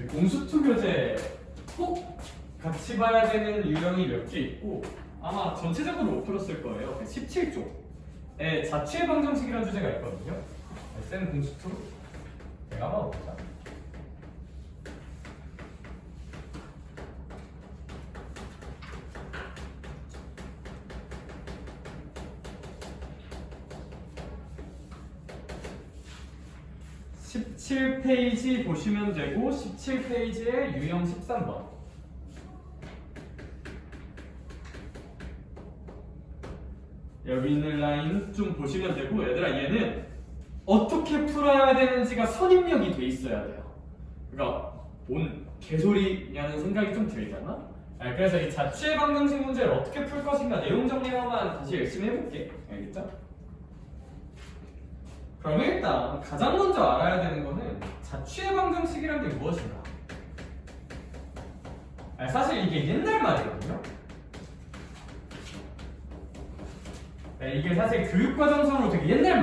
공수투 교재 꼭 같이 봐야 되는 유형이 몇 개 있고 아마 전체적으로 못 풀었을 거예요. 17쪽에 자취의 방정식이라는 주제가 있거든요. 쌤 공수투 제가 한번 보자. (17페이지) 보시면 되고 17페이지에 유형 13번 여기 있는 라인 좀 보시면 되고 얘들아 얘는 어떻게 풀어야 되는지가 선입력이 돼 있어야 돼요. 그러니까 뭔 개소리냐는 생각이 좀 들잖아. 그래서 이 자취의 방정식 문제를 어떻게 풀 것인가 내용 정리만 다시 열심히 해볼게. 알겠죠? 그러면 일단 가장 먼저 알아야 되는 거는 자취의 방정식이란 게 무엇인가. 사실 이게 옛날 말이거든요. 이게 사실 교육과정상으로 되게 옛날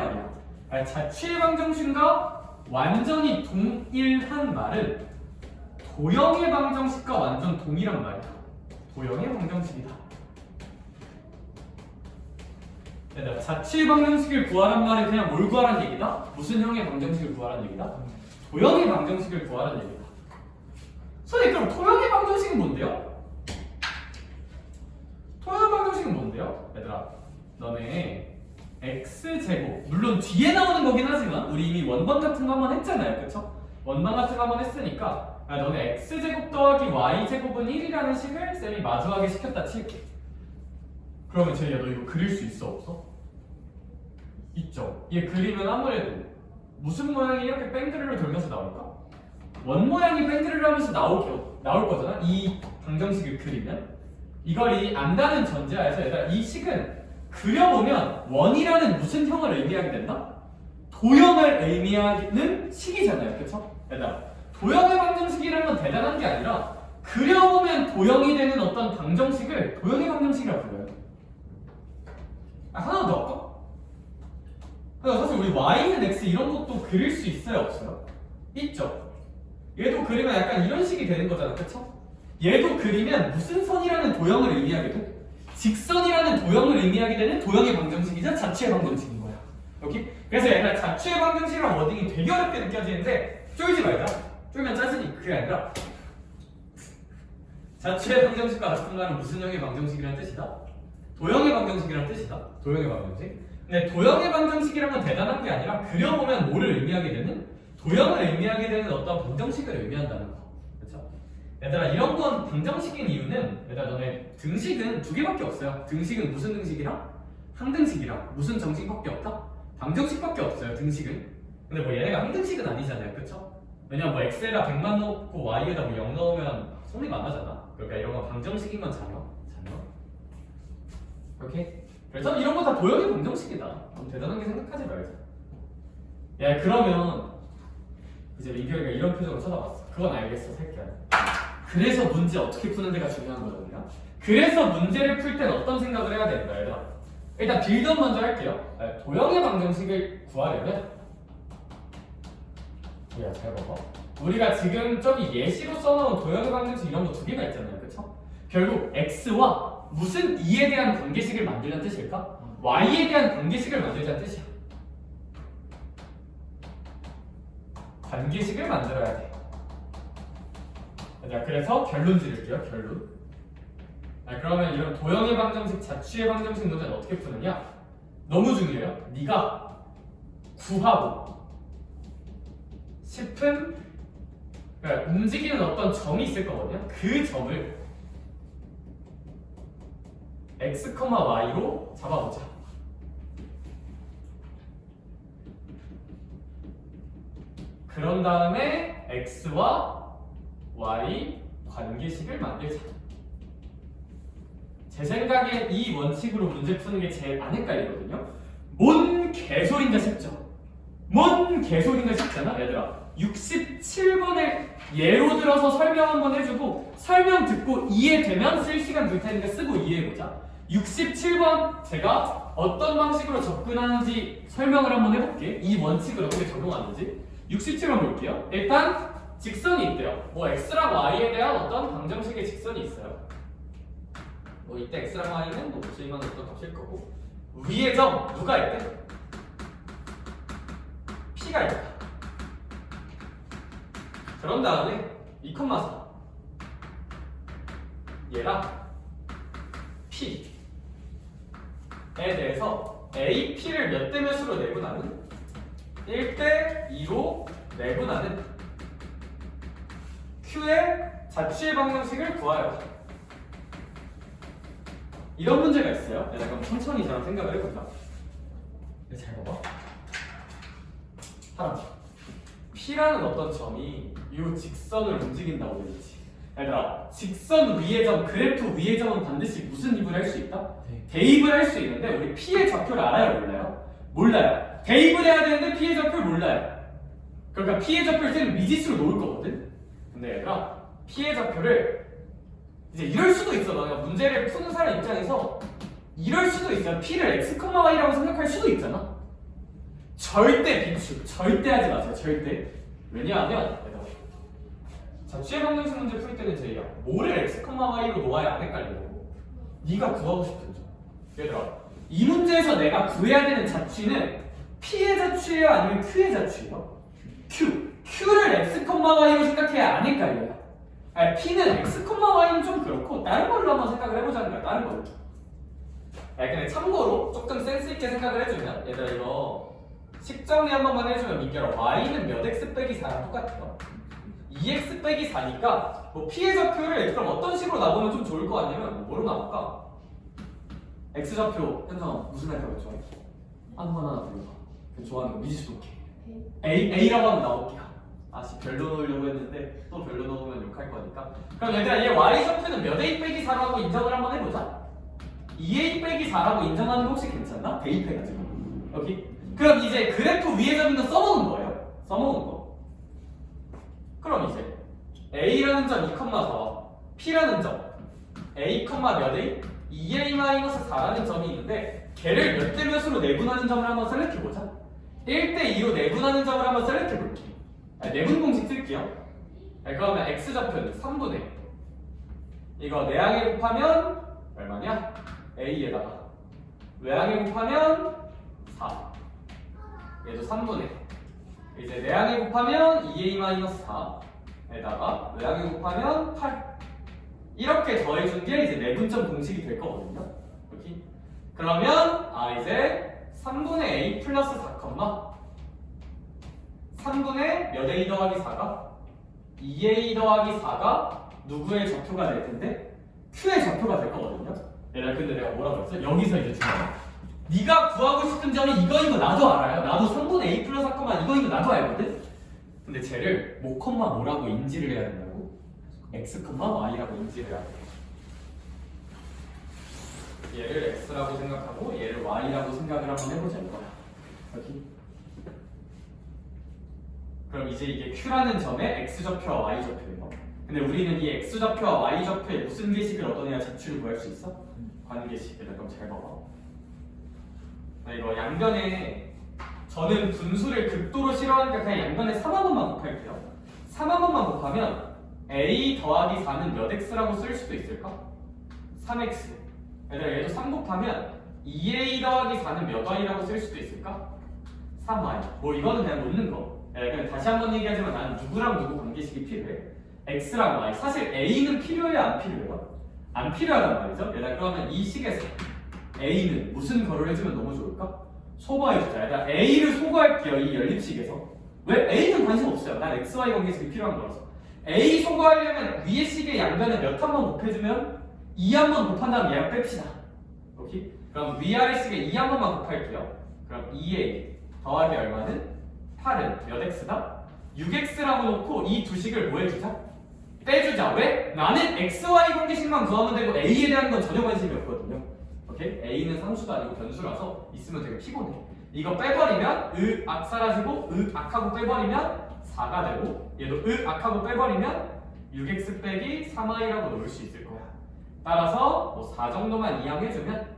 말이야. 자취의 방정식과 완전히 동일한 말은 도형의 방정식과 완전 동일한 말이야. 도형의 방정식이다. 자취의 방정식을 구하란 말은 그냥 뭘 구하란 얘기다? 무슨 형의 방정식을 구하란 얘기다? 도형의 방정식을 구하란 얘기다. 선생님 그럼 도형의 방정식은 뭔데요? 도형의 방정식은 뭔데요? 얘들아 너네 x제곱 물론 뒤에 나오는 거긴 하지만 우리 이미 원방 같은 거 한번 했잖아요. 그쵸? 원방 같은 거 한번 했으니까 너네 x제곱 더하기 y제곱은 1이라는 식을 쌤이 마주하게 시켰다 칠게. 그러면 제이야 너 이거 그릴 수 있어 없어? 있죠. 얘 그리면 아무래도 무슨 모양이 이렇게 뺑그르르 돌면서 나올까? 원 모양이 뺑그르르 하면서 나올 거잖아. 이 방정식을 그리면 이걸 안다는 전제하에서 얘들아 이 식은 그려보면 원이라는 무슨 형을 의미하게 된다? 도형을 의미하는 식이잖아요. 그쵸? 얘들아 도형의 방정식이라는 건 대단한 게 아니라 그려보면 도형이 되는 어떤 방정식을 도형의 방정식이라고 불러요. 하나 더 할까? 사실 우리 y는 x 이런 것도 그릴 수 있어요 없어요? 있죠. 얘도 그리면 약간 이런 식이 되는 거잖아. 그쵸? 얘도 그리면 무슨 선이라는 도형을 의미하게 돼? 직선이라는 도형을 의미하게 되는 도형의 방정식이자 자취의 방정식인 거야. 오케이? 그래서 얘는 자취의 방정식이랑 워딩이 되게 어렵게 느껴지는데 쫄지 말자. 쫄면 짜증이 그게 아니라 자취의 방정식과 같은 말은 무슨 형의 방정식이라는 뜻이다? 도형의 방정식이라는 뜻이다. 도형의 방정식. 근데 도형의 방정식이란 건 대단한 게 아니라 그려보면 뭐를 의미하게 되는? 도형을 의미하게 되는 어떤 방정식을 의미한다는 거. 그렇죠? 얘들아 이런 건 방정식인 이유는 얘들아 너네 등식은 두 개밖에 없어요. 등식은 무슨 등식이랑? 항등식이랑 무슨 정식밖에 없다? 방정식밖에 없어요. 등식은. 근데 뭐 얘네가 항등식은 아니잖아요. 그렇죠? 왜냐면 뭐 x에다 100만 넣고 y에다 뭐 0 넣으면 성립 안 하잖아. 그러니까 이런 건 방정식인 건 자녀. 오케이? 그래서 이런 거 다 도형의 방정식이다. 너무 대단하게 생각하지 말자. 야 그러면 이제 민규이가 이런 표정을 쳐다봤어. 그건 알겠어 새끼야. 그래서 문제 어떻게 푸는 데가 중요한 거잖아. 그래서 문제를 풀 땐 어떤 생각을 해야 된다 얘들아. 일단 빌드업 먼저 할게요. 도형의 방정식을 구하려면 야 잘 봐봐. 우리가 지금 저기 예시로 써놓은 도형의 방정식 이런 거 두 개가 있잖아요. 그쵸? 결국 x와 무슨 이에 대한 관계식을 만들자는 뜻일까? y에 대한 관계식을 만들자는 뜻이야. 관계식을 만들어야 돼. 자, 그래서 결론 지를게요. 결론. 그러면 이런 도형의 방정식, 자취의 방정식 문제는 어떻게 푸느냐? 너무 중요해요. 네가 구하고 싶은 그러니까 움직이는 어떤 점이 있을 거거든요. 그 점을 x, y로 잡아보자. 그런 다음에 x와 y 관계식을 만들자. 제 생각엔 이 원칙으로 문제 푸는 게 제일 안 헷갈리거든요. 뭔 개소린가 싶죠? 뭔 개소린가 싶잖아 얘들아. 67번을 예로 들어서 설명 한번 해주고 설명 듣고 이해되면 쓸 시간 줄 테니까 쓰고 이해해보자. 67번 제가 어떤 방식으로 접근하는지 설명을 한번 해볼게. 이 원칙을 어떻게 적용하는지. 67번 볼게요. 일단 직선이 있대요. 뭐 x랑 y에 대한 어떤 방정식의 직선이 있어요. 뭐 이때 x랑 y는 뭐 무수히만 어떤 값일 거고 위의 점 누가 있대? p가 있다. 그런 다음에 2,4 얘랑 p에 대해서 AP를 몇 대 몇으로 내분하는 1대 2로 내분하는 Q의 자취의 방정식을 구하여. 이런 문제가 있어요. 그럼 천천히 저랑 생각을 해보자. 잘 봐봐. 하나, P라는 어떤 점이 이 직선을 움직인다고 되지. 얘들아, 직선 위의 점, 그래프 위의 점은 반드시 무슨 입을 할 수 있다? 대입을 할 수 있는데 우리 P의 좌표를 알아요, 몰라요? 몰라요. 대입을 해야 되는데 P의 좌표를 몰라요. 그러니까 P의 좌표를 쟤는 미지수로 놓을 거거든. 근데 얘들아, P의 좌표를 이제 이럴 수도 있어. 너가 문제를 푸는 사람 입장에서 이럴 수도 있어요. P를 x, y라고 생각할 수도 있잖아. 절대 비추, 절대 하지 마세요. 절대. 왜냐하면 자취의 방정식 문제 풀 때는 제이야 뭐를 x, y로 놓아야 안 헷갈리고 네가 구하고 싶은 점. 얘들아, 이 문제에서 내가 구해야 되는 자취는 P의 자취예요? 아니면 Q의 자취예요? Q를 x, y로 생각해야 안 헷갈려요. 아니, P는 x, y는 좀 그렇고 다른 걸로 한번 생각을 해보자는 거야. 다른 걸로. 근데 참고로 조금 센스 있게 생각을 해주면 얘들아 이거 식정리 한 번만 해주면 민결아 y는 몇 x 빼기 4랑 똑같아요. 2x 빼기 4니까 뭐 P의 좌표를 그럼 어떤 식으로 나오면 좀 좋을 것 같냐면 뭐로 나올까? x 좌표 현정아 무슨 할 좋아해? 하나 불러봐. 좋아하는 거 미지수 놓게. A라고 하면 나올게요. 아씨 별로 넣으려고 했는데 또 별로 넣으면 욕할 거니까. 그럼 얘들아 얘 y 좌표는 몇 a 빼기 4라고 인정을 한번 해보자. 2a 빼기 4라고 인정하는 거 혹시 괜찮나? 대입해가지고 여기. 그럼 이제 그래프 위에 점 있는 써먹은 거예요. 써먹은 거. 그럼 이제 a라는 점 2,4와 p라는 점 a, 몇 a? 2a-4라는 점이 있는데 걔를 몇 대 몇으로 내분하는 점을 한번 셀렉해보자. 1대 2로 내분하는 점을 한번 셀렉해볼게. 내분 공식 쓸게요. 그러면 x좌표는 3분의 이거 내항에 곱하면 얼마냐? a에다가 외항에 곱하면 4 얘도 3분의 이제 내항에 곱하면 2a-4에다가 외항에 곱하면 8 이렇게 더해준 게 이제 내분점 공식이 될 거거든요. 여기. 그러면 이제 3분의 a 플러스 4, 3분의 몇 a 더하기 4가 2a 더하기 4가 누구의 좌표가 될 텐데 q의 좌표가 될 거거든요. 얘들아 근데 내가 뭐라고 했어? 여기서 이제 중요해. 네가 구하고 싶은 점이 이거인 거 나도 알아요. 나도 3분의 a 플러스 4, 이거인 거 나도 알거든? 근데 쟤를 뭐, 뭐라고 인지를 해야 된다고? x, y라고 인지를 해야 돼. 얘를 x라고 생각하고 얘를 y라고 생각을 한번 해보자 이거야. 여기. 그럼 이제 이게 q라는 점의 x좌표와 y좌표예요. 근데 우리는 이 x좌표와 y좌표에 무슨 계식을 얻어내야 자취를 구할 수 있어? 관계식이다. 그럼 잘 봐봐. 이거 양변에 저는 분수를 극도로 싫어하니까 그냥 양변에 3한 번만 곱할게요. 3한 번만 곱하면 a 더하기 4는 몇 x라고 쓸 수도 있을까? 3x. 얘도 3 곱하면 2a 더하기 4는 몇 y라고 쓸 수도 있을까? 3y. 뭐 이거는 그냥 놓는 거. 그냥 다시 한번 얘기하지만 나는 누구랑 누구 관계식이 필요해? x랑 y. 사실 a는 필요해요? 안 필요해요? 안 필요하단 말이죠. 그러면 이 식에서 a는 무슨 거를 해주면 너무 좋을까? 소거해주자. 일단 a를 소거할게요. 이 연립식에서. 왜? a는 관심 없어요. 난 x, y 관계식이 필요한 거라서. a 소거하려면 위의 식의 양변에 몇 한 번 곱해주면 2 한 번 곱한 다음 얘랑 뺍시다. 오케이? 그럼 위아래 식에 2 한 번만 곱할게요. 그럼 2a 더하기 얼마는? 8은 몇 x다? 6x라고 놓고 이 두 식을 뭐 해주자? 빼주자. 왜? 나는 x, y 관계식만 구하면 되고 a에 대한 건 전혀 관심이 없거든요. 오케이? a는 상수가 아니고 변수라서 있으면 되게 피곤해. 이거 빼버리면 악 사라지고 악하고 빼버리면 4가 되고 얘도 악하고 빼버리면 6x 빼기 3y라고 놓을 수 있을 거야. 따라서 뭐 4 정도만 이항해주면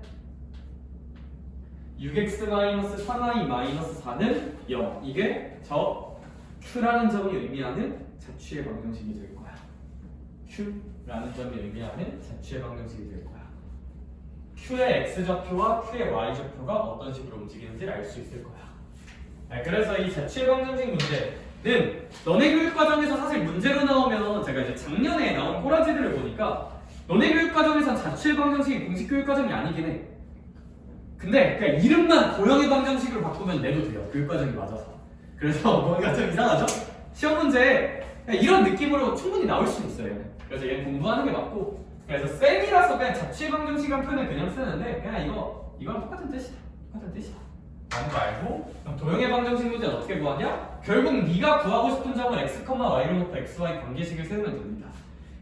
6x-3y-4는 0. 이게 저 Q라는 점이 의미하는 자취의 방정식이 될 거야. Q라는 점이 의미하는 자취의 방정식이 될 거야. Q의 X좌표와 Q의 Y좌표가 어떤 식으로 움직이는지를 알 수 있을 거야. 그래서 이 자취의 방정식 문제는 너네 교육과정에서 사실 문제로 나오면 제가 이제 작년에 나온 꼬라지들을 보니까 너네 교육과정에선 자취의 방정식이 공식 교육과정이 아니긴 해. 근데 그냥 이름만 도형의 방정식으로 바꾸면 내도 돼요. 교육과정이 맞아서. 그래서 뭔가 좀 이상하죠? 시험 문제에 이런 느낌으로 충분히 나올 수 있어요. 그래서 얘는 공부하는 게 맞고, 그래서 쌤이라서 그냥 자취의 방정식이란 표현을 그냥 쓰는데 그냥 이거랑 똑같은 뜻이다. 똑같은 뜻이다. 라는 거 알고, 그럼 도형의 방정식 문제는 어떻게 구하냐? 결국 네가 구하고 싶은 점을 x, y로 놓고 xy 관계식을 세우면 됩니다.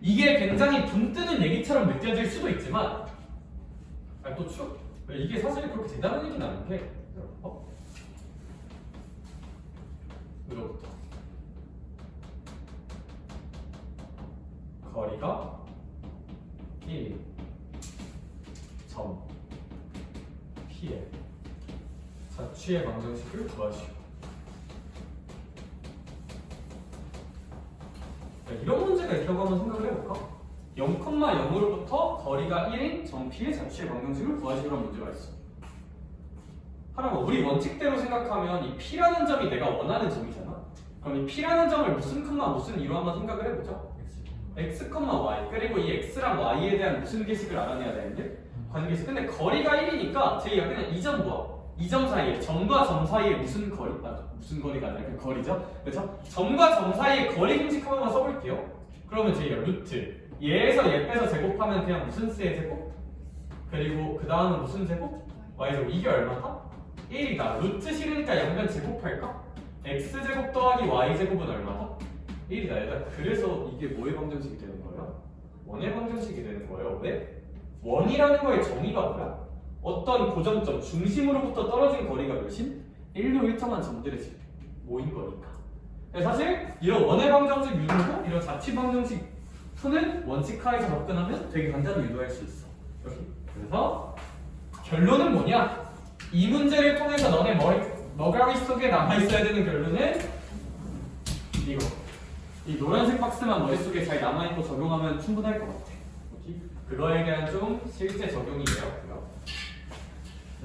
이게 굉장히 분 뜨는 얘기처럼 느껴질 수도 있지만 이게 사실 그렇게 대단한 얘기는 아닌 게 이거부터 거리가 1 점 P에 자취의 방정식을 구하시오. 이런 문제가 있다고 한번 생각을 해볼까? 0,0으로부터 거리가 1인 점 P의 자취의 방정식을 구하시오라는 문제가 있어. 하라고 우리 원칙대로 생각하면 이 P라는 점이 내가 원하는 점이잖아. 그럼 이 P라는 점을 무슨 컴마 무슨 이로 한번 생각을 해보자. x, y 그리고 이 x랑 y에 대한 무슨 계식을 알아내야 되는데 관계식. 근데 거리가 1이니까 저희가 그냥 이 점과 이 점 사이에 점과 점 사이에 무슨 거리? 무슨 거리가 아니라 그 거리죠. 그렇죠? 점과 점 사이에 거리 공식 한 번만 써볼게요. 그러면 저희가 루트 얘에서 얘 빼서 제곱하면 그냥 무슨 수의 제곱? 그리고 그 다음은 무슨 제곱? y제곱. 이게 얼마다? 1이다. 루트 싫으니까 양변 제곱할까? x제곱 더하기 y제곱은 얼마다? 1이다. 얘들아, 그래서 이게 뭐의 방정식이 되는 거예요? 원의 방정식이 되는 거예요. 왜? 원이라는 거의 정의가 뭐야? 어떤 고정점, 중심으로부터 떨어진 거리가 몇인? 1로 1점한 점들의 집 모인 거니까. 사실 이런 원의 방정식 유도고 이런 자취 방정식 푸는 원칙하에서 접근하면 되게 간단히 유도할 수 있어. 여기. 그래서 결론은 뭐냐? 이 문제를 통해서 너네 머가리 속에 남아있어야 되는 결론은 이거. 이 노란색 박스만 머릿속에 잘 남아있고 적용하면 충분할 것 같아. 그거에 대한 좀 실제 적용이에요.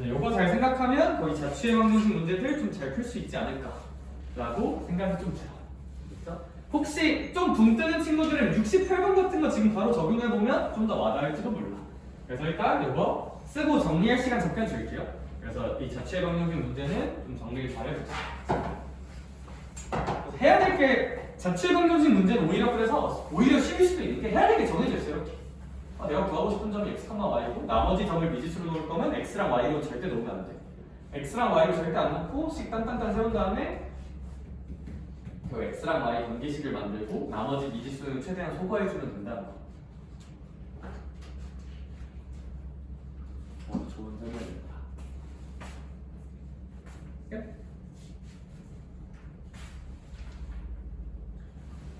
요거 잘 생각하면 거의 자취의 방정식 문제들 좀 잘 풀 수 있지 않을까 라고 생각이 좀 들어. 그렇죠? 혹시 좀 붕 뜨는 친구들은 68번 같은 거 지금 바로 적용해보면 좀 더 와닿을지도 몰라. 그래서 일단 요거 쓰고 정리할 시간 잠깐 줄게요. 그래서 이 자취의 방정식 문제는 좀 정리를 잘 해보자. 해야 될 게 자취의 방정식 문제는 오히려 그래서 오히려 쉬울 수도 있는 게 해야 될 게 정해져 있어요. 이렇게 내가 구하고 싶은 점이 x, y고 나머지 점을 미지수로 놓을 거면 x랑 y로 절대 놓으면 안 돼. x랑 y로 절대 안 놓고 식 딴딴딴 세운 다음에 그 x랑 y 관계식을 만들고 나머지 미지수는 최대한 소거해주면 된다는 거. 좋은 설명입니다.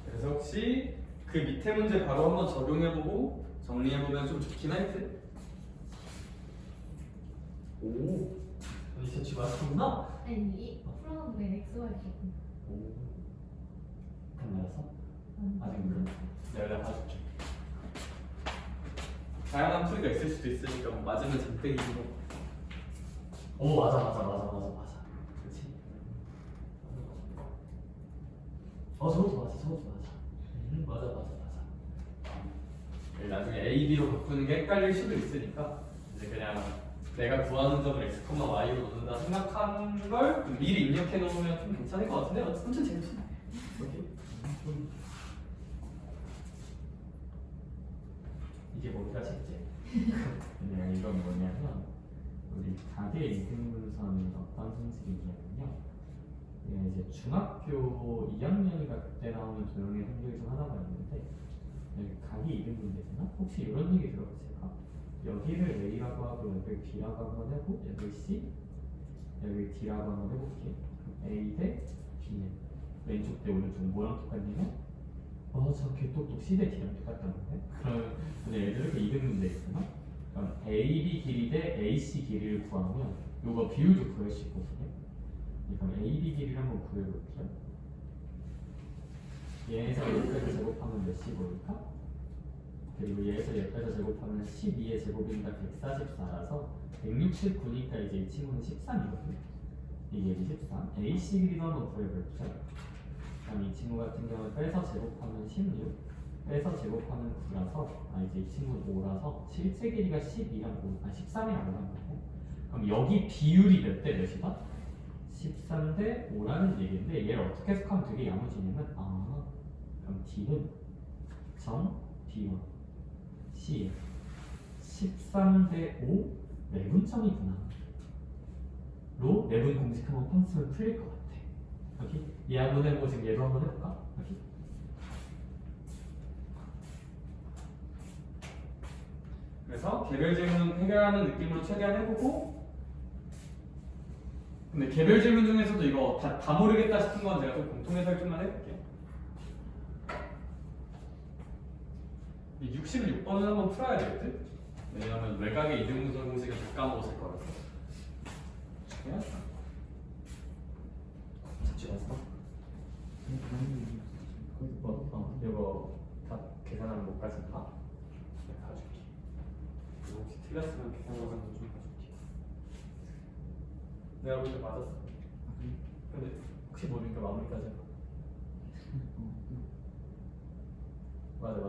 그래서 혹시 그 밑에 문제 바로 한번 적용해보고 정리해보면 좀 좋긴 할 듯. 오, 언니 자취 맞았구나? 아니, 풀어놓으면 x가 있거든. 오, 달라서? 아직 모르겠어. 내가 봐줄게. 다양한 풀이가 있을 수도 있으니까 뭐 맞으면 장땡이고. 오, 맞아. 그렇지? 저것도 맞아. 맞아. 나중에 A, B로 바꾸는 게 헷갈릴 수도 있으니까 이제 그냥 내가 구하는 점을 x, y로 놓는다 생각하는 걸 미리 입력해 놓으면 좀 괜찮을 것 같은데 어쨌든 재밌어. 이게 뭔가 실제? 그냥 이건 뭐냐면 우리 각의 이등분선이 어떤 형식이냐면요. 이제 중학교 2학년이가 그때 나오는 도형의 성질 중 하나가 있는데 여기 각이 이등분되잖아? 혹시 이런 얘기 들어봤을까? 여기를 A라고 하고 여기를 B라고 한번 해보고 여기 C 여기 D라고 한번 해볼게. A 대 B는 왼쪽 대 오른쪽 뭐랑 똑같냐면 저 개똑똑 C 대 D랑 똑같다는 거네? 그럼 근데 얘들 이렇게 이등분돼 있잖아? 그럼 AB 길이 대 AC 길이를 구하면 요거 비율도 구할 수 있거든요. 그럼 AB 길이를 한번 구해볼게요. 얘에서 얘까지 제곱하면 몇이 보일까? 그리고 얘에서 얘까지 제곱하면 12의 제곱이니까 144라서 169니까 이제 이 친구는 13이거든요. 이게 13. AC 길이도 한번 구해볼게요. 그럼 이 친구 같은 경우는 빼서 제곱하면 16, 빼서 제곱하면 9라서 이제 이 친구는 5라서 실제 길이가 12랑 5, 13이랑 5란 거고. 그럼 여기 비율이 몇 대 몇이다? 13대 5라는 얘기인데 얘를 어떻게 해석하면 되게 야무지냐면 그럼 D는 점 B1 C 13대 5 내분점이구나 로 내분 공식 한번 펑스면 풀릴 것 같아. 여기 얘 한번 해보고 지금 얘도 한번 해볼까? 여기 그래서 개별 질문 해결하는 느낌으로 최대한 해보고, 근데 개별 질문 중에서도 이거 다 모르겠다 싶은 건 제가 좀 공통의 설정만 해볼게요. 이 66번은 한번 풀어야 되겠지? 왜냐하면 외곽의 이등분선 공식을 다 까먹었을 거라서. 잡지 왔어? 이거 다 계산하는 것까지 봐? 내가 봐줄게. 이거 혹시 틀렸으면 계산하는 거좀 봐줄게. 내가 볼 때 맞았어. 근데 혹시 모르니까 마무리까지 해봐. 맞아.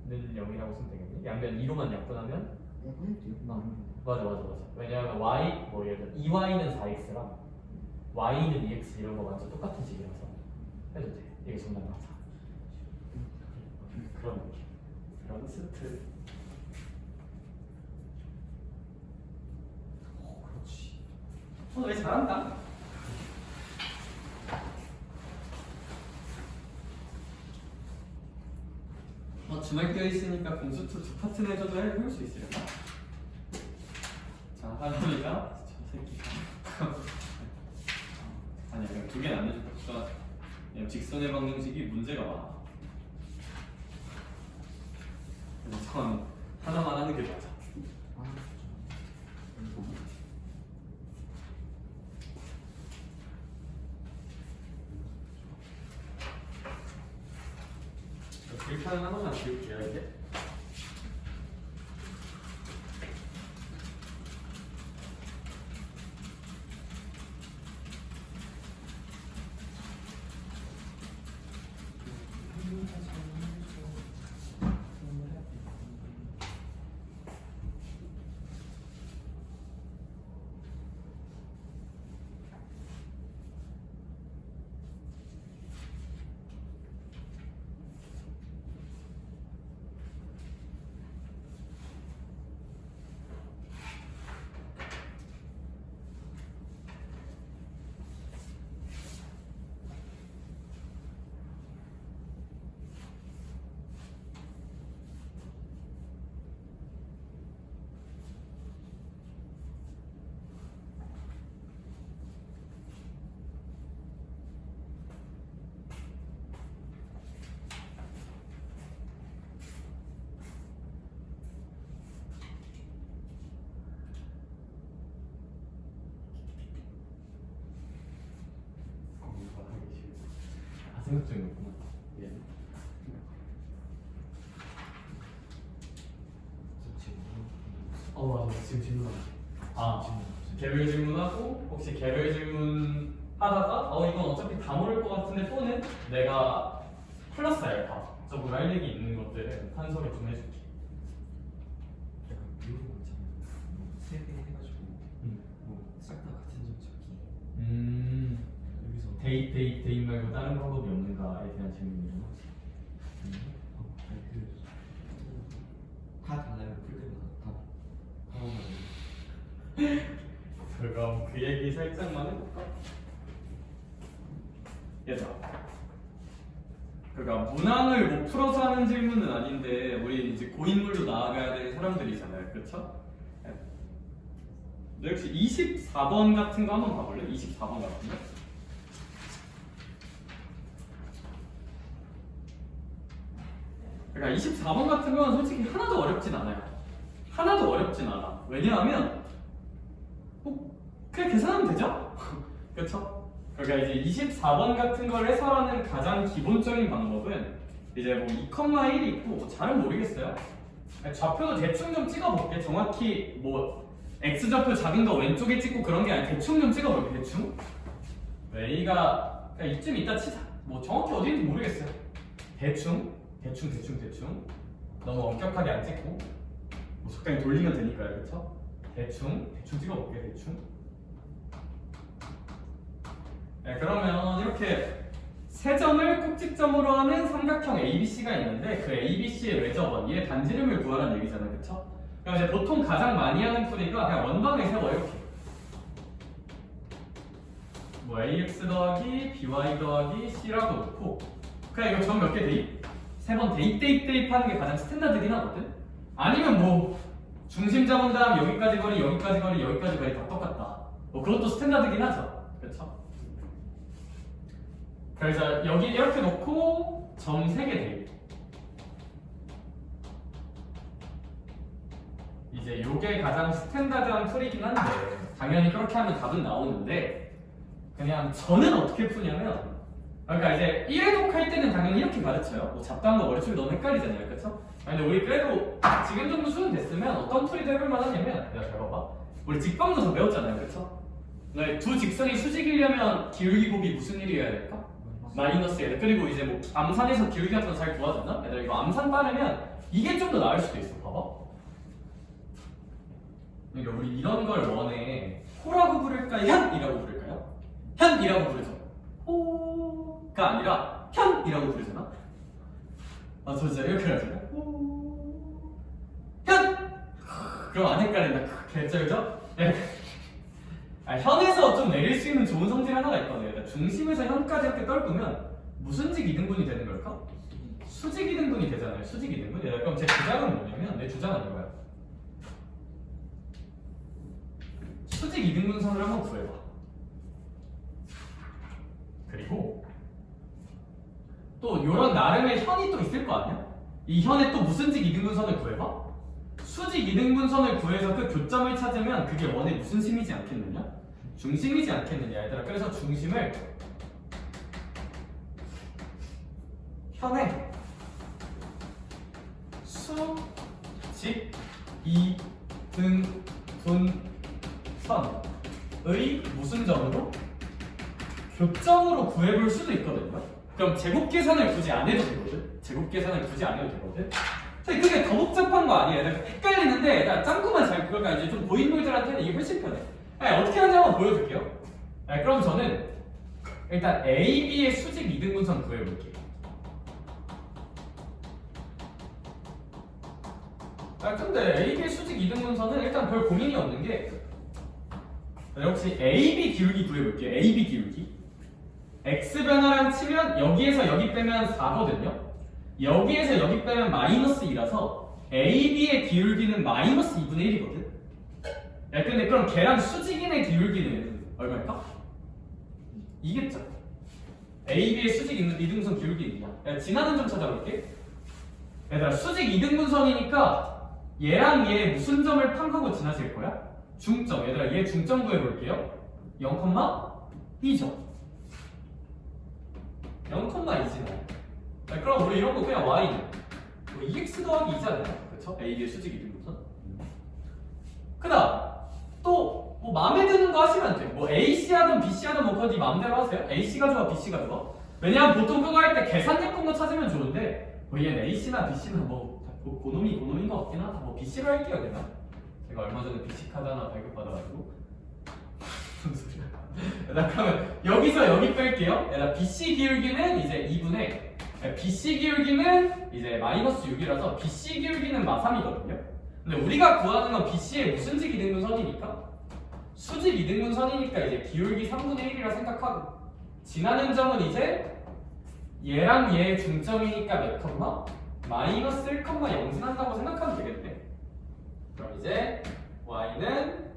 는 0이라고 쓰면 되겠네. 양변 2로만 약분하면 맞아. 왜냐하면 y 뭐 예를 들어 2y는 4x랑 y는 2x 이런 거 완전 똑같은 식이라서 해도 돼. 이게 정답 맞아. 그런 느낌. 그런 스트. 그렇지. 왜 잘한다. 주말 껴 있으니까 공수투 두 파트 내줘도 해볼 수 있을까? 자, 하람이가 저 새끼. 아니야, 그냥 두 개는 안 내줄까? 그냥 직선의 방정식이 문제가 많아. 그래서 전 하나만 하는 게 맞아. 일단은 하나만 지울게요, 이제. 생각 중이었구나. 예. 맞아. 지금 질문하고. 개별 질문하고 혹시 개별 질문 하다가 이건 어차피 다 모를 것 같은데 또는 내가 플러스 알파 적으로 할 얘기 있는 것들은 탄소를 좀 해줄게. 약간 미국 있잖아요. 세배 해가지고 싹 다 같은 점 찾기. 여기서 데이 말고 다른 방법이 없는가에 대한 질문이죠. 다 달라요. 풀 때마다 다 그럼 그 얘기 살짝만 해볼까? 얘들아, 그러니까 문항을 못 풀어서 하는 질문은 아닌데 우리 이제 고인물로 나아가야 될 사람들이잖아요, 그렇죠? 너 혹시 24번 같은 거 한번 봐볼래? 24번 같은 거? 그러니까 24번 같은 건 솔직히 하나도 어렵진 않아요. 하나도 어렵진 않아. 왜냐하면 그냥 계산하면 되죠? 그렇죠? 그러니까 이제 24번 같은 걸 해설하는 가장 기본적인 방법은 이제 뭐 2,1이 있고 뭐 잘은 모르겠어요. 좌표도 대충 좀 찍어볼게. 정확히 뭐 x좌표 작은 거 왼쪽에 찍고 그런 게 아니라 대충 좀 찍어볼게. 대충 a가 그냥 이쯤 있다 치자. 뭐 정확히 어디인지 모르겠어요. 대충 너무 엄격하게 안 찍고 뭐 적당히 돌리면 되니까요, 그렇죠? 대충 찍어볼게. 대충. 네, 그러면 이렇게 세 점을 꼭지점으로 하는 삼각형 ABC가 있는데 그 ABC의 외접원, 얘의 단지름을 구하라는 얘기잖아요, 그렇죠? 그럼 이제 보통 가장 많이 하는 풀이가 그냥 원방에 세워 이렇게. 뭐 AX 더하기 BY 더하기 C라고 놓고 그냥 이거 점 몇 개 대입? 3번 대입하는 게 가장 스탠다드긴 하거든? 아니면 뭐 중심 잡은 다음 여기까지 거리 여기까지 거리 다 똑같다. 뭐 그것도 스탠다드긴 하죠, 그렇죠? 그래서 여기 이렇게 놓고 점 3개 대입. 이제 요게 가장 스탠다드한 풀이긴 한데 당연히 그렇게 하면 답은 나오는데 그냥 저는 어떻게 푸냐면 그러니까 이제 1회독 할 때는 당연히 이렇게 가르쳐요. 뭐 잡다한 거 머릿속이 너무 헷갈리잖아요, 그렇죠? 근데 우리 그래도 지금 정도 수능 됐으면 어떤 풀이도 해볼 만하냐면 내가 잘 봐봐. 우리 직방도 더 배웠잖아요, 그렇죠? 두 직선이 수직이려면 기울기 곱이 무슨 일이어야 될까? 마이너스 얘들. 그리고 이제 뭐 암산에서 기울기 같은 거 잘 구하잖아? 얘들아 이거 암산 빠르면 이게 좀 더 나을 수도 있어. 봐봐. 그러니까 우리 이런 걸 원해. 호라고 부를까요? 현이라고 부를까요? 현이라고 부르죠. 호가 아니라 현이라고 부르잖아. 아, 저 진짜 이렇게 하잖아. 호 현. 그럼 안 헷갈린다. 개쩔죠? 그죠? 네. 현에서 좀 내릴 수 있는 좋은 성질 하나가 있거든요. 중심에서 현까지 이렇게 떨구면 무슨직 이등분이 되는 걸까? 수직 이등분이 되잖아요. 수직 이등분. 그럼 제 주장은 뭐냐면 내 주장은 이거야. 수직 이등분선을 한번 구해봐. 그리고 또 요런 나름의 현이 또 있을 거 아니야? 이 현에 또 무슨직 이등분선을 구해봐. 수직 이등분선을 구해서 그 교점을 찾으면 그게 원의 무슨 심이지 않겠느냐? 중심이지 않겠느냐, 얘들아. 그래서 중심을 현의 수직 이등분선의 무슨 점으로? 교점으로 구해볼 수도 있거든요. 그럼 제곱 계산을 굳이 안 해도 되거든. 근데 그게 더 복잡한 거 아니에요. 헷갈리는데 나 짱구만 잘 그러니까 이제 좀 고인물들한테는 이게 훨씬 편해. 어떻게 하는지 한번 보여줄게요. 그럼 저는 일단 AB의 수직 이등분선 구해볼게요. 근데 AB의 수직 이등분선은 일단 별 고민이 없는 게 역시 AB 기울기 구해볼게요. AB 기울기. X 변화량 치면 여기에서 여기 빼면 4거든요. 여기에서 여기 빼면 마이너스 2라서 AB의 기울기는 마이너스 2분의 1이거든. 근데 그럼 걔랑 수직인의 기울기는 얼마일까? 이겠죠. AB의 수직 이등분선 기울기 있냐? 진화는 좀 찾아볼게. 얘들아 수직 이등분선이니까 얘랑 얘 무슨 점을 팡하고 지나칠 거야? 중점. 얘들아 얘 중점 구해볼게요. 0,2죠. 0,2지. 그럼 우리 이런 거 그냥 y는 뭐 2x 더하기 2잖아요. 그쵸? AB의 수직 이등분선. 그다음 또 뭐 마음에 드는 거 하시면 돼. 뭐 AC 하든 BC 하든 뭐 그건 네 마음대로 하세요. AC가 좋아, BC가 좋아. 왜냐면 보통 그거 할 때 계산 예쁜 거 찾으면 좋은데 뭐 얘는 AC나 BC나 뭐 고놈인 거 같긴 하다. 뭐 BC로 할게요, 그냥. 제가 얼마 전에 BC 카드 하나 발급받아가지고 무슨 소리야? 그러면 여기서 여기 뺄게요. BC 기울기는 이제 2분의 BC 기울기는 이제 마이너스 6이라서 BC 기울기는 마3이거든요. 근데 우리가 구하는 건 BC의 무슨 직 이등분선이니까 수직 이등분선이니까 이제 기울기 3분의 1이라 생각하고 지나는 점은 이제 얘랑 얘의 중점이니까 몇 컴마? 마이너스 1,0 지난다고 생각하면 되겠네. 그럼 이제 y는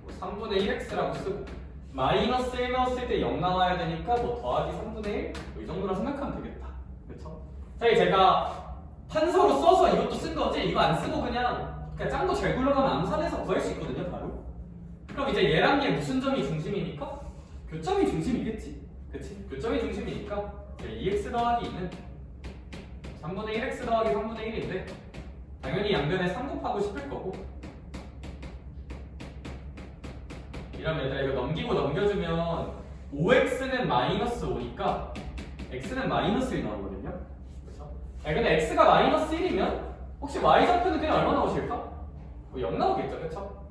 뭐 3분의 1x라고 쓰고 마이너스 1 넣었을 때 0 나와야 되니까 뭐 더하기 3분의 1? 뭐 이 정도로 생각하면 되겠다. 그쵸? 자, 제가 판서로 써서 이것도 쓴 거지 이거 안 쓰고 그냥 짱도 잘 굴러가면 암산해서 구할 수 있거든요, 바로. 그럼 이제 얘랑 얘 무슨 점이 중심이니까? 교점이 중심이겠지. 그치? 교점이 중심이니까 2x 더하기 2는 3분의 1x 더하기 3분의 1인데 당연히 양변에 3 곱하고 싶을 거고 이러면 얘들아 이거 넘기고 넘겨주면 5x는 마이너스 5니까 x는 마이너스 1 나오거든요. 그렇죠? 근데 x가 마이너스 1이면 혹시 y좌표는 그냥 얼마 나오실까? 뭐 0 나오겠죠, 그렇죠?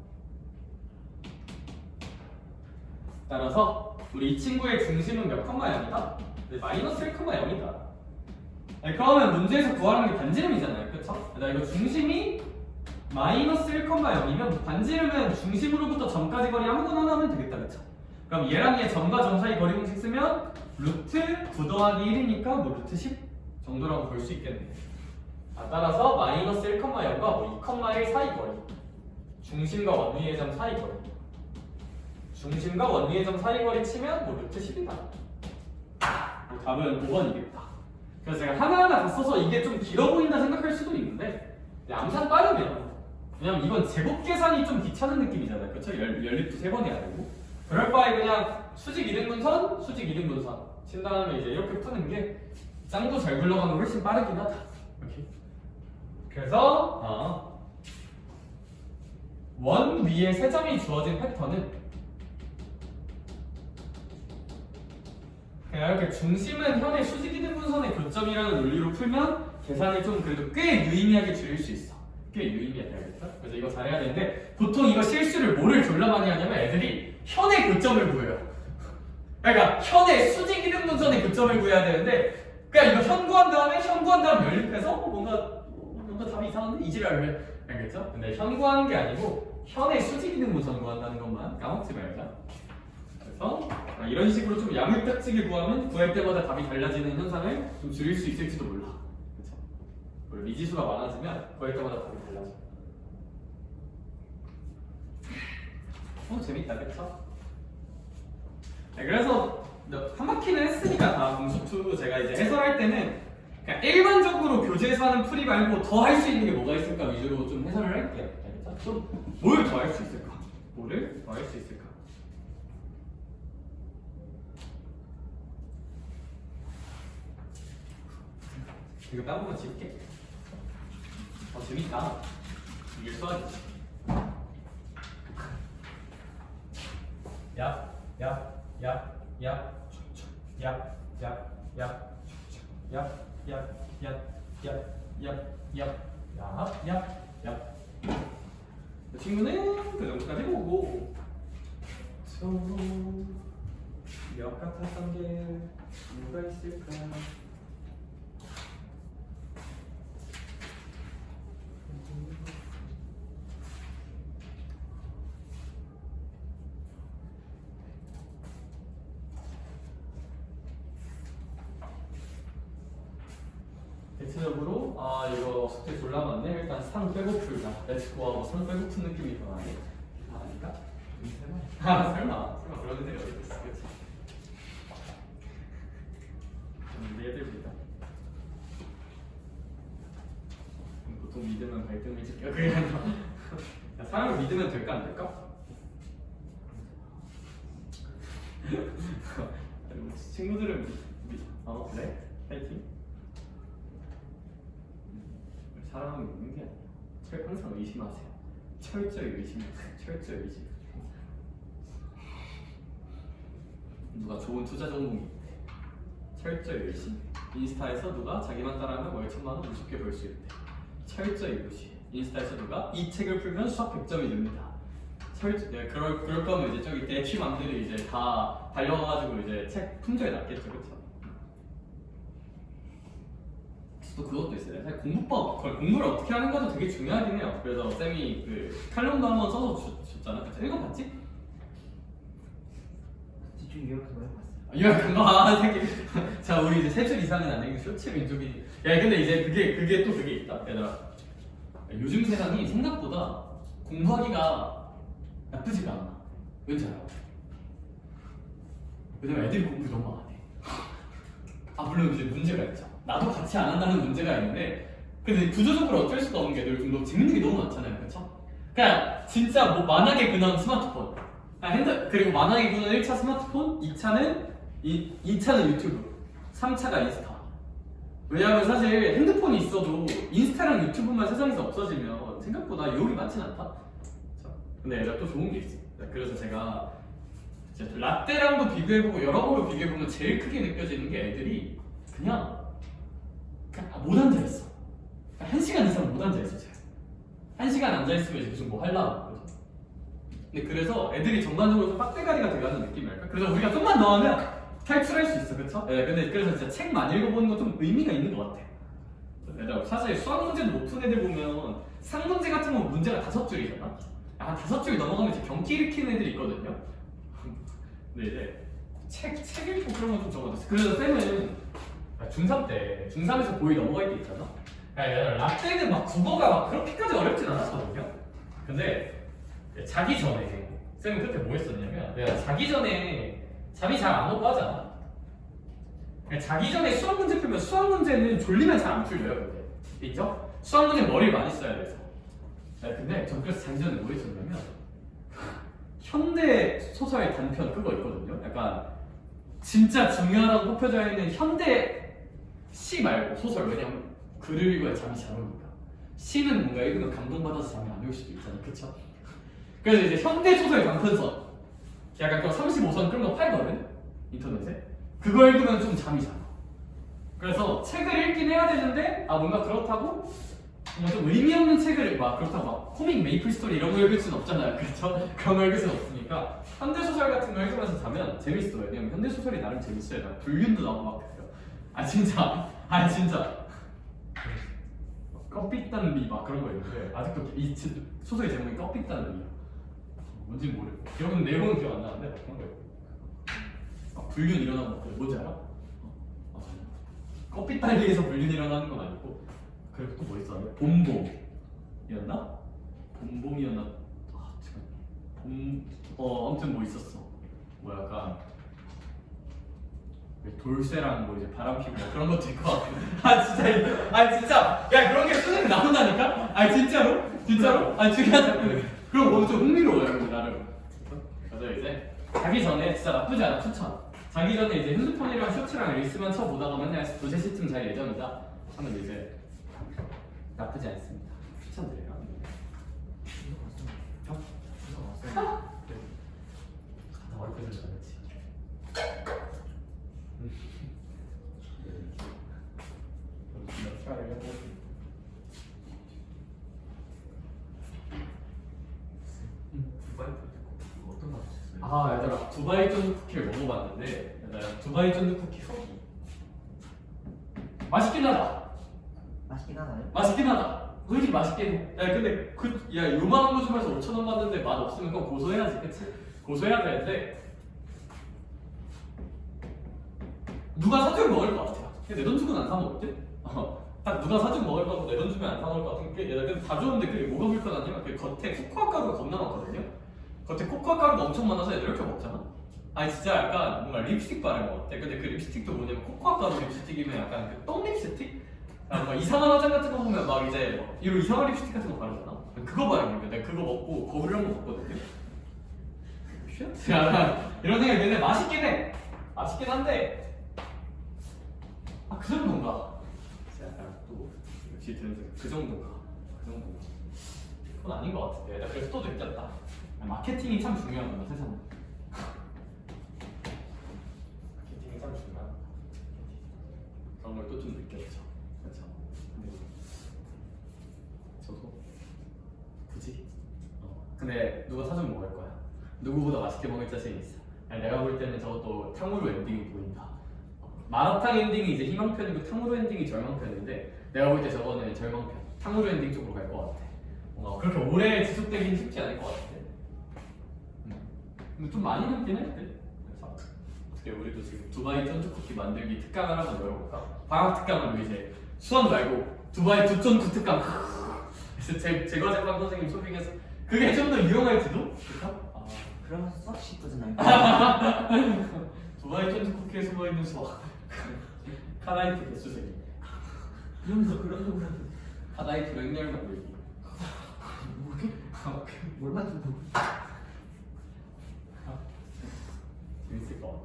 따라서 우리 이 친구의 중심은 몇 컴마 0이다? 마이너스 1 컴마 0이다. 그러면 문제에서 구하라는 게 반지름이잖아요, 그렇죠? 이거 중심이 마이너스 1 컴마 0이면 반지름은 중심으로부터 점까지 거리 아무거나 하나 하면 되겠다, 그렇죠? 그럼 얘랑 얘 점과 점 사이 거리 공식 쓰면 루트 9 더하기 1이니까 뭐 루트 10 정도라고 볼 수 있겠네요. 따라서 마이너스 1, 0과 뭐 2, 1 사이 거리 중심과 원위의 점 사이 거리 중심과 원위의 점 사이 거리 치면 뭐 루트 10이다. 답은 5번이겠다. 그래서 제가 하나하나 다 써서 이게 좀 길어 보인다 생각할 수도 있는데 암산 빠르면 왜냐면 이건 제곱 계산이 좀 귀찮은 느낌이잖아요. 그렇죠? 연립도 3번 해야 되고 그럴 바에 그냥 수직 이등분선, 수직 이등분선 친 다음에 이제 이렇게 푸는 게 짱도 잘 굴러가는 게 훨씬 빠르긴 하다. 이렇게. 그래서 원 위에 3점이 주어진 패턴은 그냥 이렇게 중심은 현의 수직 이등분선의 교점이라는 논리로 풀면 계산을 좀 그래도 꽤 유의미하게 줄일 수 있어. 꽤 유의미하게 알겠죠? 그래서 이거 잘해야 되는데 보통 이거 실수를 뭐를 졸라 많이 하냐면 애들이 현의 교점을 구해요. 그러니까 현의 수직 이등분선의 교점을 구해야 되는데 그냥 이거 현 구한 다음에 연립해서 뭔가 답이 이상한데 이지랄을 해. 알겠죠? 근데 현 구하는 게 아니고 현의 수직 이등분선 구한다는 것만 까먹지 말자. 그래서 이런 식으로 좀 야물딱지게 구할 때마다 답이 달라지는 현상을 좀 줄일 수 있을지도 몰라. 그렇죠? 미지수가 많아지면 구할 때마다 답이 달라져. 재밌다, 그쵸? 네, 그래서 한 바퀴는 했으니까 다 공식2 제가 이제 해설할 때는 그냥 일반적으로 교재에서 하는 풀이 말고 더 할 수 있는 게 뭐가 있을까 위주로 좀 해설을 할게요. 알겠죠? 좀 뭘 더 할 수 있을까? 뭐를 더 할 수 있을까? 이거 따보면 재밌게. 재밌다. 이게 수학이지. 그 친구는 그 정도까지 보고 몇 같았던 게 뭐가 있을까? 대체적으로 이거 숙제 졸라 많네. 일단 상 빼고 풀자. 렛츠고하고 상 빼고 푸는 느낌이 더 나네. 아닌가? 설마 그런 애들이 어디 있어? 그렇지? 우리 애들입니다. 보통 믿으면 발등을 지켜. 그냥 사람을 믿으면 될까 안 될까? 친구들은 그래? 파이팅. 사람을 믿는 게 아니에요. 항상 의심하세요. 철저히 의심하세요. 철저히 의심. 누가 좋은 투자 전공이 있대. 철저히 의심. 인스타에서 누가 자기만 따라하면 월 1000만 원 무섭게 벌 수 있대. 철저히 의심. 인스타에서 누가 이 책을 풀면 수학 100점이 됩니다. 그럴 거면 이제 저기 대취맘들이 이제 다 달려가가지고 이제 책 품절이 났겠죠, 그렇죠? 또 그것도 있어요. 사실 공부를 어떻게 하는가도 되게 중요하긴 해요. 그래서 쌤이 그 칼럼도 한번 써서 줬잖아. 읽어봤지? 좀 요약한 거 해봤어. 요약한 거 되게. 자, 우리 이제 3줄 이상은 안 읽는 쇼츠 민족이. 야, 근데 이제 그게 또 그게 있다. 얘들아. 요즘 세상이 생각보다 공부하기가 나쁘지가 않아. 왠지 알아? 왜냐면 애들이 공부 너무 안 해. 물론 이제 문제가 있죠. 나도 같이 안 한다는 문제가 있는데 근데 구조적으로 어쩔 수가 없는 게 늘 좀 재밌는 게 너무 많잖아요, 그렇죠? 그냥 진짜 뭐 만악의 근원 스마트폰, 그리고 만악의 근원 1차 스마트폰, 2차는 2차는 유튜브, 3차가 인스타. 왜냐하면 사실 핸드폰이 있어도 인스타랑 유튜브만 세상에서 없어지면 생각보다 유혹이 많진 않다. 그쵸? 근데 얘가 또 좋은 게 있어. 그래서 제가 이제 라떼랑도 비교해보고 여러 거로 비교해보면 제일 크게 느껴지는 게 애들이 그냥 못 앉아있어. 1시간 이상 못 앉아있어. 제가 1시간 앉아있으면 이제 무슨 뭐 하려고. 근데 그래서 애들이 전반적으로 좀 빡대가리가 돼가는 느낌이랄까? 그래서 우리가 좀만 더 하면 탈출할 수 있어, 그쵸? 네, 근데 그래서 진짜 책 많이 읽어보는 건 좀 의미가 있는 것 같아. 얘들아, 사실 수학 문제도 못 푼 애들 보면 상문제 같은 건 문제가 5줄이잖아? 한 5줄 넘어가면 이제 경기 일으키는 애들이 있거든요? 근데 이제 책 읽고 그런 건 좀 적어놨어. 그래서 쌤은 중3 때, 중3에서 고2 넘어갈 때 있잖아? 얘들아, 라떼는 막 국어가 막 그렇게까지 어렵진 않았거든요? 근데 자기 전에 쌤은 그때 뭐 했었냐면 내가 자기 전에 잠이 잘 안 오고 하잖아. 자기 전에 수학 문제 풀면 수학 문제는 졸리면 잘 안 풀려요. 근데 있죠? 수학 문제 머리를 많이 써야 돼서. 근데 전 그래서 자기 전에 뭐 했었냐면 현대 소설 단편 그거 있거든요. 약간 진짜 중요하다고 뽑혀져 있는 현대 시 말고 소설. 왜냐면 글을 읽어야 잠이 잘 오니까. 시는 뭔가 읽으면 감동받아서 잠이 안 올 수도 있잖아. 그쵸? 그래서 이제 현대 소설 단편선 약간 그 35선 그런 거 팔거든? 인터넷에. 그거 읽으면 좀 잠이 잘 와. 그래서 책을 읽긴 해야 되는데 뭔가 그렇다고 뭔가 좀 의미 없는 책을 막 그렇다고 막 코믹 메이플 스토리 이런 거 읽을 수는 없잖아요. 그렇죠? 그런 거 읽을 수는 없으니까 현대 소설 같은 거 읽으면서 자면 재밌어요. 왜냐면 현대 소설이 나름 재밌어요. 불륜도 나오고 막 그래요. 진짜 껍빛단 리 막 그런 거 있는데 아직도 이 소설 제목이 껍빛단 리 뭔지 모르고 기억은 내용은 기억 안 나는데 막 그런 거 있고 불륜 일어나는 거 뭔지 알아? 껍빛 달리에서 불륜 일어나는 건 아니고 그리고 또 뭐 있었냐? 봄봄이었나? 봄봄이었나? 지금 아무튼 뭐 있었어. 뭐 약간 돌쇠랑 뭐 이제 바람 피고 뭐 그런 것도 있고 진짜 야 그런 게 수능에 나온다니까? 진짜로? 중요하다. 그럼 뭐 좀 흥미로워요 나름. 그래서 이제 자기 전에 진짜 나쁘지 않아. 추천. 자기 전에 이제 핸드폰이랑 쇼츠랑 릴스만 쳐보다가 맨날 2~3시쯤 잘 예정이다 하면 이제 나쁘지 않습니다. 추천드려요. 이거 왔어요. 다 얼굴을 잘했지. 두바이 이거 어떤 맛 있어요? 얘들아 두바이 쫀득 쿠키를 먹어봤는데 얘들아 두바이 쫀득 쿠키 속이 맛있긴 하다. 맛있긴 하나요? 맛있긴 하다. 솔직히 맛있긴 해. 근데 요만한 거 주면서 5,000원 받는데 맛 없으면 그건 고소해야지, 그치? 고소해야 되는데 누가 사주면 먹을 것 같아. 내 돈 주고는 안 사 먹을게. 딱 누가 사주면 먹을 거고 내 돈 주면 안 사 먹을 것 같은 게 근데 다 좋은데 그게 뭐가 불편하냐면 그 겉에 코코아 가루가 겁나 많거든요. 겉에 코코아 가루가 엄청 많아서 애들 이렇게 먹잖아. 진짜 약간 뭔가 립스틱 바른 것 같아. 근데 그 립스틱도 뭐냐면 코코아 가루 립스틱이면 약간 그 똥 립스틱? 막 이상한 화장 같은 거 보면 막 이제 막 이런 이상한 립스틱 같은 거 바르잖아. 그거 바르는 거야. 내가 그거 먹고 거울을 한번 먹거든요. 약간 이런 생각이 드는데 맛있긴 해. 맛있긴 한데 그 정도인가? 약간 또 역시 드는 생각 그 정도인가? 그건 아닌 것 같은데. 나 그래서 또 느꼈다. 마케팅이 참 중요하구나 세상에. 마케팅이 참 중요하다. 그런 걸 또 좀 느꼈죠. 그렇죠. 근데 저도 굳이. 근데 누가 사주면 먹을 거야. 누구보다 맛있게 먹을 자신이 있어. 내가 볼 때는 저것도 탕후루 엔딩이 보인다. 마라탕 엔딩이 이제 희망편이고 탕후루 엔딩이 절망편인데 내가 볼 때 저거는 절망편. 탕후루 엔딩 쪽으로 갈 것 같아. 그렇게 오래 지속되긴 쉽지 않을 것 같아. 근데 좀 많이 남긴 했대. 그래서 어떻게 우리도 지금 두바이 쫀득쿠키 만들기 특강을 한번 열어볼까? 방학 특강으로 이제 수학 말고 두바이 두쫀쿠 특강. 그래서 제과제빵 선생님 소빙해서 그게 좀 더 유용할지도? 그렇다? 그러면서 수학 씻거든 두바이 쫀득쿠키에 숨어있는 수학. 카나이프 개수생이. 그러면서 그런 거 카나이프 맹렬 만들기. 뭘 만들고 재밌을 것 같아.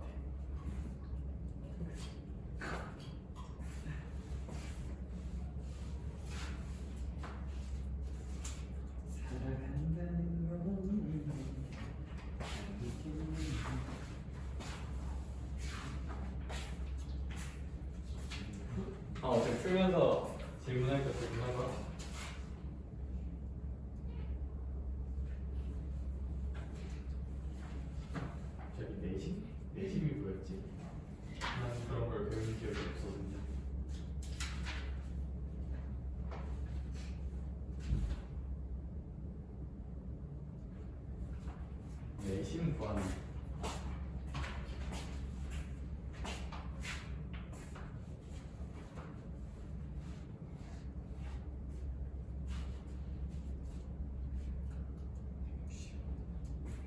어차피 풀면서 질문하니까 질문하고. 저기 내심이 뭐였지? 난 그런 걸 배운 기억이 없었는데. 내심 구하는.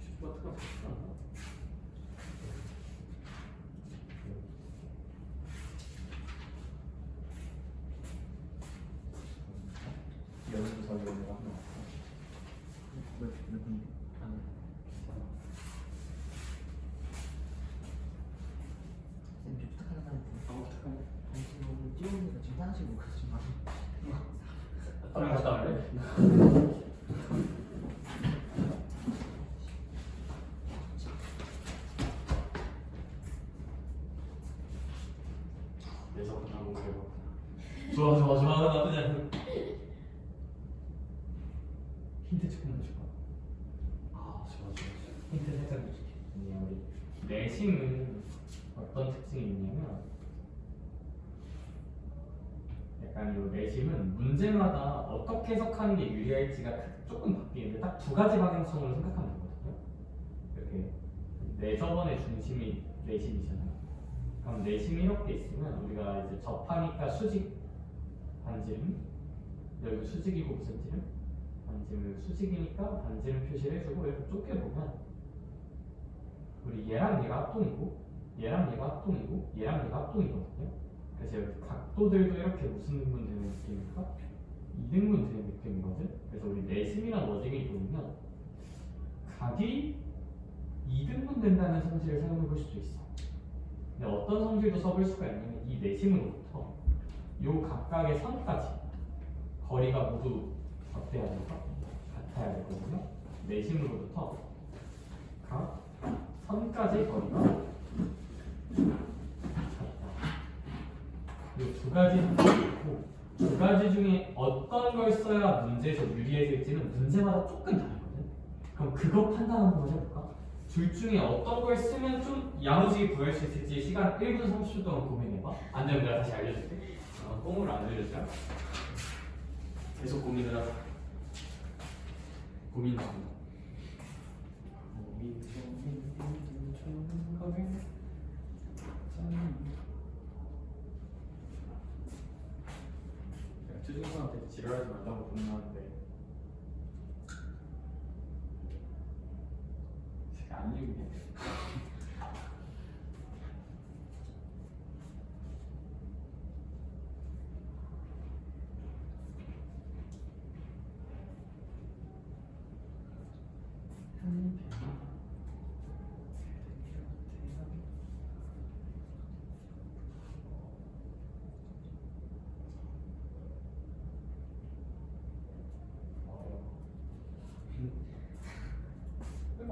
슈퍼트가 없었나? 연습서 이런 거 하나. 몇 분이? 쌤, 좀 부탁하려고 했는데. 당신 찌우니까 지금 화장실 못 가서 지금 아, 갔다 왔네? 내서 끝나고 그래요. 좋아 나 그냥 힌트 조금만 줄까? 아 좋아 힌트 살짝 줄게. 우리 내심은 어떤 특징이 있냐면 약간 이 내심은 문제마다 어떻게 해석하는 게 유리할지가 조금 바뀌는데 딱 두 가지 방향성으로 생각하면 되거든요. 이렇게 내서번의 중심이 내심이잖아요. 그럼 내심이 이렇게 있으면 우리가 이제 접하니까 수직 반지름, 여기 수직이고 무슨 지름? 반지름 수직이니까 반지름 표시를 해주고 이렇게 좁게 보면 우리 얘랑 얘가 합동이고 얘랑 얘가 합동이고 얘랑 얘가 합동이거든요. 그래서 여기 각도들도 이렇게 무슨 등분 되는 느낌일까? 2등분 되는 느낌이거든. 그래서 우리 내심이란 워딩이 보면 각이 2등분 된다는 성질을 사용해 볼 수도 있어. 근데 어떤 성질도 써볼 수가 있냐면 이 내심으로부터 요 각각의 선까지 거리가 모두 어때야 될까? 같아야 되거든요. 내심으로부터 각 선까지 거리가 같다. 이 두 가지 성질이 있고 두 가지 중에 어떤 걸 써야 문제에서 유리해질지는 문제마다 조금 다르거든. 그럼 그거 판단 한번 해볼까? 둘 중에 어떤 걸 쓰면 좀 야무지게 구할 수 있을지 시간 1분 30초 동안 고민해봐. 안 되면 내가 다시 알려줄게. 꽁으로 안 알려주자. 계속 고민을 하자. 고민 중. 최준선한테 지랄하지 말라고 분노하는데 안 읽네.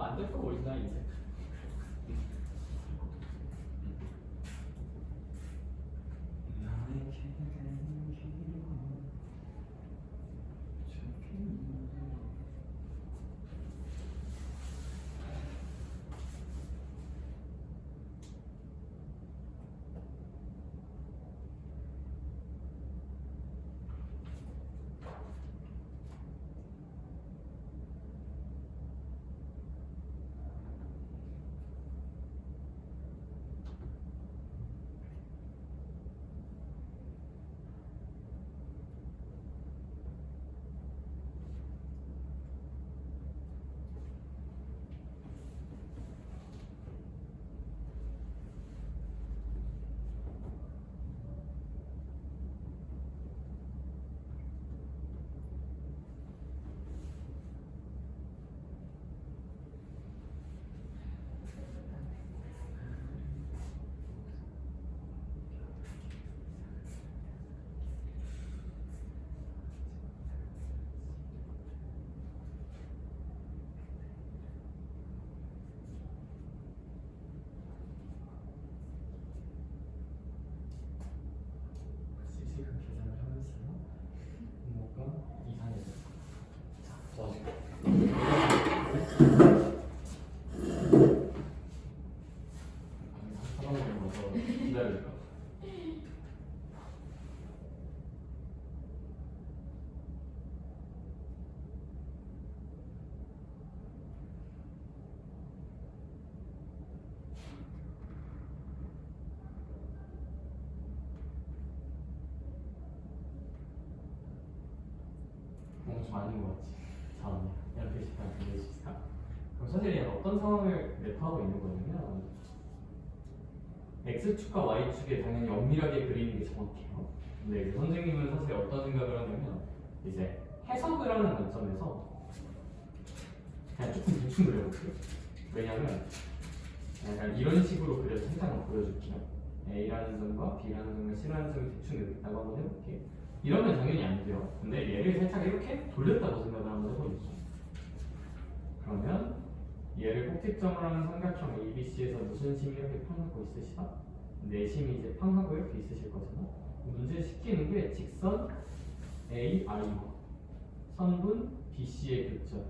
안될 거 보인다 이제. 사람을 먼저 기다릴까? 뭔가 좀 아닌 것 같지. 잘하네. 이렇게 시간 보낼 수 있을까? 그럼 사실 얘는 어떤 상황을 랩하고 있는 거냐면 X축과 Y축에 당연히 엄밀하게 그리는 게 정확해요. 근데 이제 선생님은 사실 어떤 생각을 하냐면 이제 해석을 하는 관점에서 그냥 조금 대충 그려볼게요. 왜냐면 약간 이런 식으로 그려서 살짝 한번 보여줄게요. A라는 점과 B라는 점과 C라는 점이 대충 이렇게 있다고 한번 해볼게요. 이러면 당연히 안 돼요. 근데 얘를 살짝 이렇게 돌렸다고 생각을 한번 해보겠죠. 그러면 얘를 꼭지점을 하는 삼각형 ABC에서 무슨 심이 이렇게 팡하고 있으시다? 내심이 이제 팡하고 이렇게 있으실 거잖아. 문제 시키는 게 직선 AI와 선분 BC의 교점.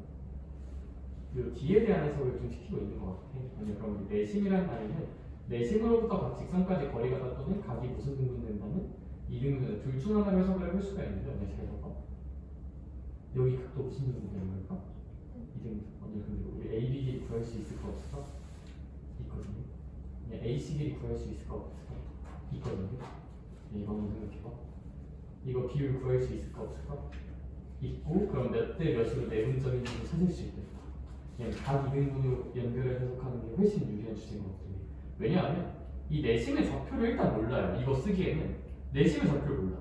요 D에 대한 해석을 좀 시키고 있는 것 같아. 아니 그럼 우리 내심이라는 단위는 내심으로부터 각 직선까지 거리가 닿도록 각이 무슨 등분된다는 이등분은 둘 중 하나를 해석을 해볼 수가 있는데 언니 잘 봐봐. 여기 각도 무슨 등분되는 걸까? 이등분. 언니 근데 우리 AB 길이 구할 수 있을까 없을까? 있거든요. 그냥 AC 길이 구할 수 있을까 없을까? 있거든요. 이거 한번 생각해봐. 이거 비율 구할 수 있을까 없을까? 있고 그럼 몇 대 몇으로 내분점인지를 찾을 수 있겠다. 그냥 각 이등분으로 연결을 해석하는 게 훨씬 유리한 주제인 것 같아요. 왜냐하면 이 내심의 좌표를 일단 몰라요. 이거 쓰기에는 내심의 좌표를 몰라.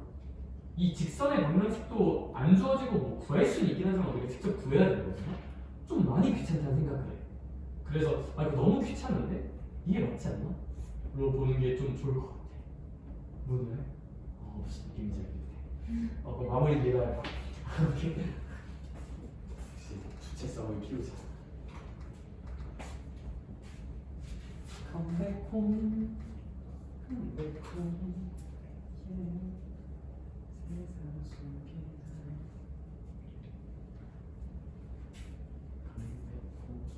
이 직선의 방정식도 안 주어지고 뭐 구할 수는 있긴 하지만 우리가 직접 구해야 되는 거잖아. 좀 많이 귀찮다는 생각을 해. 그래서 아 이거 너무 귀찮은데 이게 맞지 않나? 로 보는 게 좀 좋을 것 같아. 문을 무슨 느낌인지 알겠네. 그럼 마무리 내가 해봐. 오케이. 역시 주체성을 키우자. Come back home, come back home, yeah. 세상 속에 come back home.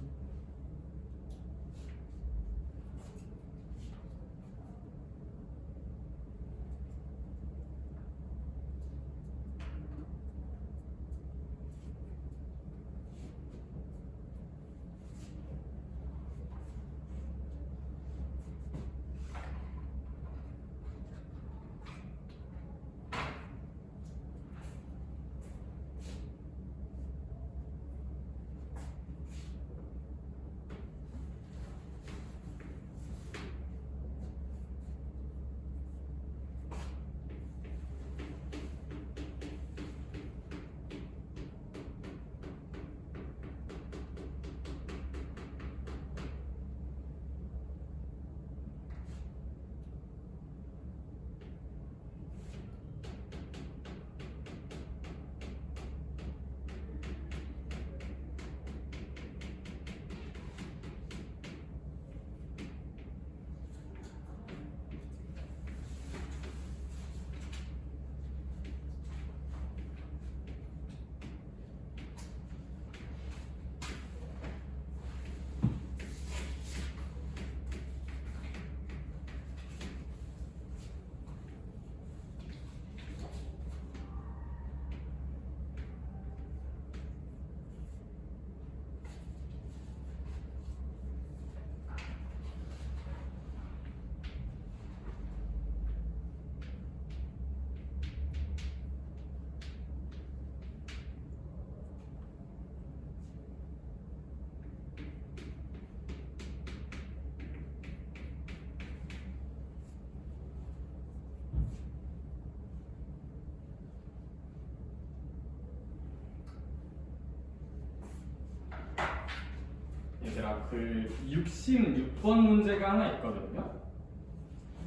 얘들아 그 66번 문제가 하나 있거든요.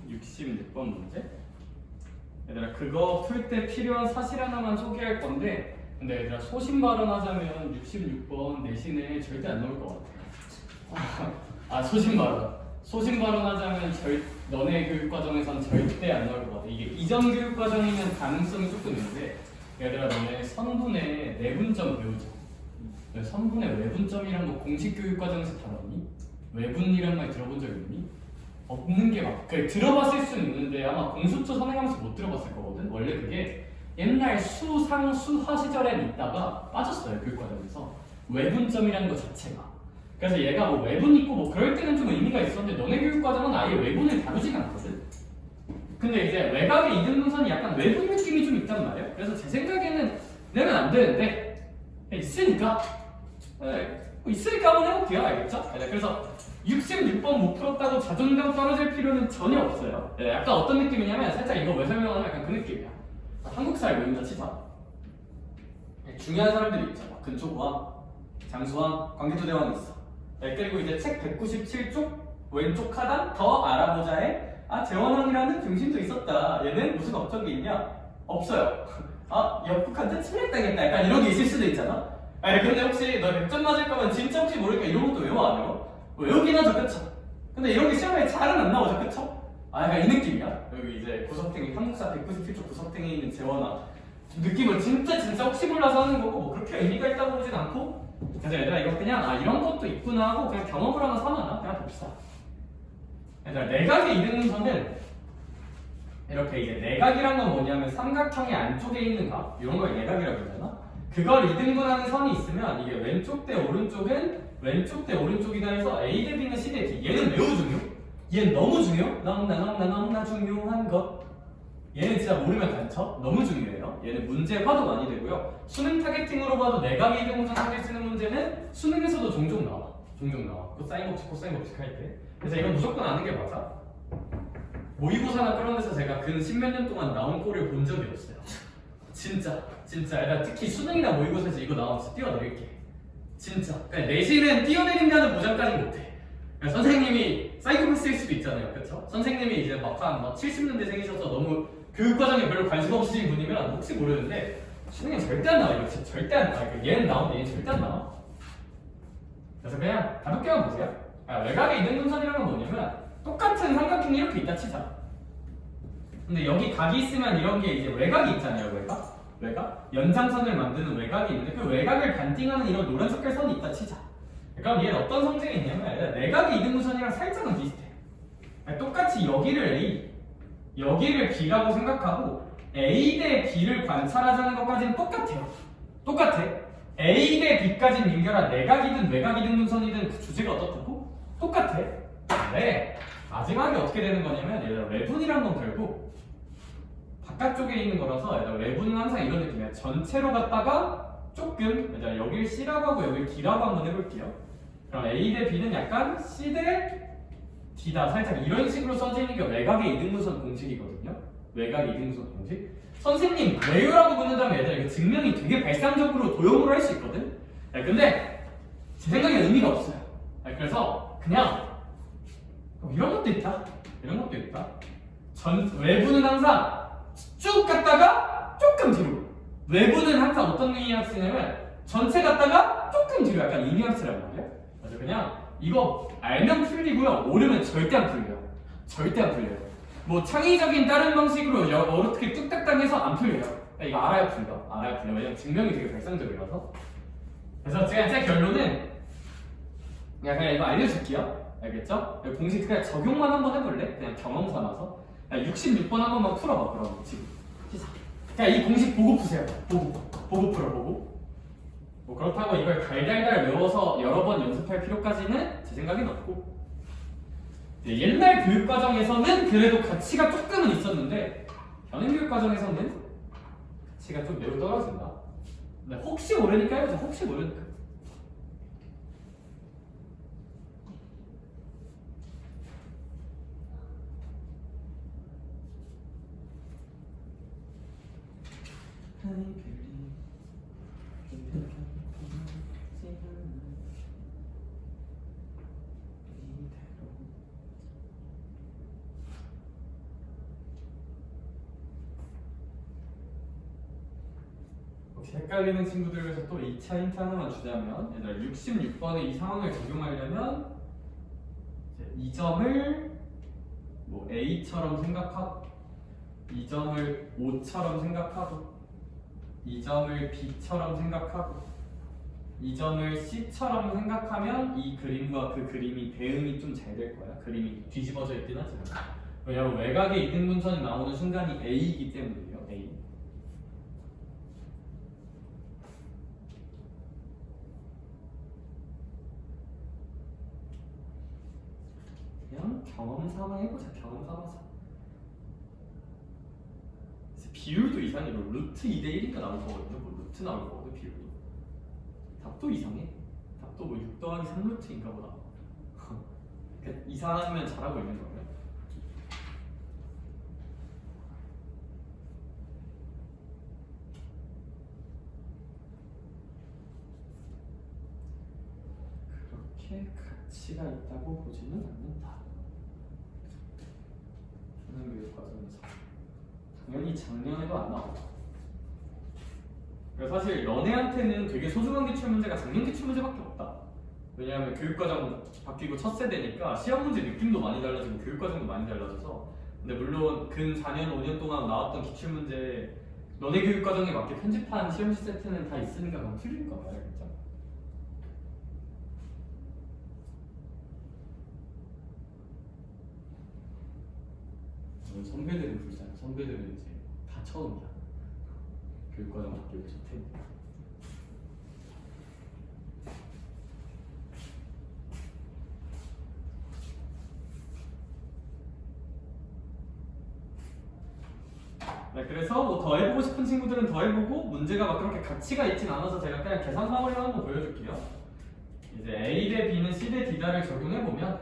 66번 문제. 얘들아 그거 풀 때 필요한 사실 하나만 소개할 건데 근데 얘들아 소신 발언하자면 66번 내신에 절대 안 나올 것 같아. 소신 발언하자면 너네 교육과정에선 절대 안 나올 것 같아. 이게 이전 교육과정이면 가능성이 조금 있는데 얘들아 너네 선분의 내분점 배우자. 선분의 외분점이란 거 공식 교육 과정에서 다뤘니? 외분이란 말 들어본 적 있니? 없는 게 막, 그래 들어봤을 수는 있는데 아마 공수처 선행하면서 못 들어봤을 거거든. 원래 그게 옛날 수상 수화 시절엔 있다가 빠졌어요 교육 과정에서 외분점이라는 거 자체가. 그래서 얘가 뭐 외분 있고 뭐 그럴 때는 좀 의미가 있었는데 너네 교육 과정은 아예 외분을 다루지가 않거든. 근데 이제 외곽의 이등분선이 약간 외분 느낌이 좀 있단 말이에요. 그래서 제 생각에는 내면 안 되는데 있으니까 한번 해볼게요. 알겠죠? 그래서 66번 못 풀었다고 자존감 떨어질 필요는 전혀 없어요. 약간 어떤 느낌이냐면 살짝 이거 왜 설명하면 약간 그 느낌이야. 한국사를 외운다 치자. 중요한 사람들이 있죠. 막 근초고왕, 장수왕, 광개토대왕이 있어. 그리고 이제 책 197쪽 왼쪽 하단 더 알아보자에 재원왕이라는 병신도 있었다. 얘는 무슨 업적이 있냐? 없어요. 역북한테 침략당했다. 약간 이런 게 있을 수도 있잖아. 근데 혹시 너 100점 맞을 거면 진짜 혹시 모르니까 이런 것도 외워 안 외워? 외우긴 하죠, 그쵸? 근데 이런 게 시험에 잘은 안 나오죠, 그쵸? 약간 이 느낌이야. 여기 이제 구석탱이, 한국사 197쪽 구석탱이에 있는 재원왕 느낌을 진짜 혹시 몰라서 하는 거고 뭐 그렇게 의미가 있다고 보진 않고. 그래서 얘들아 이거 그냥 이런 것도 있구나 하고 그냥 경험을 하나 삼아놔. 그냥 봅시다. 얘들아 내각의 이등분선은 이렇게 이제 내각이란 건 뭐냐면 삼각형의 안쪽에 있는 각 이런 걸 내각이라고 그러잖아. 그걸 이등분하는 선이 있으면 이게 왼쪽 대 오른쪽은 왼쪽 대 오른쪽이다 해서 A 대 B는 C 대 D. 얘는 매우 중요. 얘는 너무 중요. 너무나 중요한 것. 얘는 진짜 모르면 단쳐. 너무 중요해요. 얘는 문제화도 많이 되고요. 수능 타겟팅으로 봐도 내각의 이등분선을 쓰는 문제는 수능에서도 종종 나와. 코사인 법칙, 코사인 법칙 할 때. 그래서 이건 무조건 아는 게 맞아. 모의고사나 그런 데서 제가 근 십몇 년 동안 나온 꼴을 본 적이 없어요. 진짜. 나 특히 수능이나 모의고사에서 이거 나오면 진짜 뛰어내릴게. 진짜. 그냥 내신은 뛰어내린다는 보장까지 못해. 그러니까 선생님이 사이코패스일 수도 있잖아요, 그렇죠? 선생님이 이제 막 70년대생이셔서 너무 교육과정에 별로 관심 없으신 분이면 혹시 모르는데 수능에 절대 안 나와. 이거 진짜 절대 안 나와. 얘는 나오는데 얘는 절대 안 나와. 그래서 그냥 가볍게만 보세요. 외곽의 이등분선이라는 건 뭐냐면 똑같은 삼각형이 이렇게 있다 치자. 근데 여기 각이 있으면 이런 게 이제 외곽이 있잖아요. 외곽? 연장선을 만드는 외곽이 있는데 그 외곽을 반띵하는 이런 노란 색깔 선이 있다 치자. 그럼 얘는 어떤 성질이 있냐면 내각의 이등분선이랑 살짝은 비슷해. 똑같이 여기를 A, 여기를 B라고 생각하고 A 대 B를 관찰하자는 것까지는 똑같아. A 대 B까지는 연결한 내각이든 외곽이등분선이든 그 주제가 어떻고? 똑같아. 근데 마지막에 어떻게 되는 거냐면 얘들아 외분이란 건 결국 바깥쪽에 있는 거라서 얘들아 외분은 항상 이런 느낌이야. 전체로 갔다가 조금 얘들아 여길 C라고 하고 여길 D라고 한번 해볼게요. 그럼 A 대 B는 약간 C 대 D다. 살짝 이런 식으로 써지는 게 외곽의 이등분선 공식이거든요. 외곽 이등분선 공식. 선생님 왜요라고 묻는다면 얘들아 이거 증명이 되게 발상적으로 도형으로 할 수 있거든. 근데 제 생각엔 의미가 없어요. 그래서 그냥 이런 것도 있다. 외부는 항상 쭉 갔다가 조금 뒤로. 외부는 항상 어떤 뉘앙스냐면 전체 갔다가 조금 뒤로 약간 이 뉘앙스란 말이에요. 그래서 그냥 이거 알면 풀리고요. 모르면 절대 안 풀려요. 뭐 창의적인 다른 방식으로 어떻게 뚝딱 당해서 안 풀려요. 이거 알아야 풀려. 왜냐면 증명이 되게 발상적이라서. 그래서 제 결론은 그냥 이거 알려줄게요. 알겠죠? 공식 그냥 적용만 한번 해볼래? 그냥 경험 삼아서 66번 한 번만 풀어봐. 그럼 지금 그냥 이 공식 보고 푸세요. 보고 풀어. 뭐 그렇다고 이걸 달달달 외워서 여러 번 연습할 필요까지는 제 생각엔 없고. 옛날 교육과정에서는 그래도 가치가 조금은 있었는데 현행 교육과정에서는 가치가 좀 매우 떨어진다. 근데 혹시 모르니까 해보자. 혹시 모르니까. 혹시 헷갈리는 친구들 위해서 또 2차 힌트 하나만 주자면 얘들아 66번에 이 상황을 적용하려면 이 점을 뭐 A처럼 생각하고 이 점을 O처럼 생각하고 이 점을 B처럼 생각하고 이 점을 C처럼 생각하면 이 그림과 그 그림이 대응이 좀 잘 될 거야. 그림이 뒤집어져 있긴 하지만. 왜냐면 외곽에 이등분선이 나오는 순간이 A이기 때문이에요. A. 그냥 경험 삼아 해보자. 경험 삼아서. 비율도 이상해. 뭐 루트 2대 1인가 나올 거거든요. 뭐 루트 나올 거거든 비율도. 답도 이상해. 답도 뭐 6 더하기 3루트인가 보다. 그러니까 이상하면 잘하고 있는 거예요. 그렇게 가치가 있다고 보지는 않는다. 교육 과정에서 당연히 작년에도 안 나오고. 그래서 사실 너네한테는 되게 소중한 기출 문제가 작년 기출 문제밖에 없다. 왜냐하면 교육과정 바뀌고 첫 세대니까 시험 문제 느낌도 많이 달라지고 교육과정도 많이 달라져서. 근데 물론 근 4년 5년 동안 나왔던 기출 문제 너네 교육과정에 맞게 편집한 시험지 세트는 다 있으니까 그럼 틀릴 거야, 진짜. 선배들은 불쌍해. 선배들은 이제 다 처음이야. 교육과정 바뀌고 첫 테니까. 네, 그래서 뭐 더 해보고 싶은 친구들은 더 해보고 문제가 막 그렇게 가치가 있진 않아서 제가 그냥 계산 사거리만 한번 보여줄게요. 이제 A 대 B는 C 대 D다를 적용해보면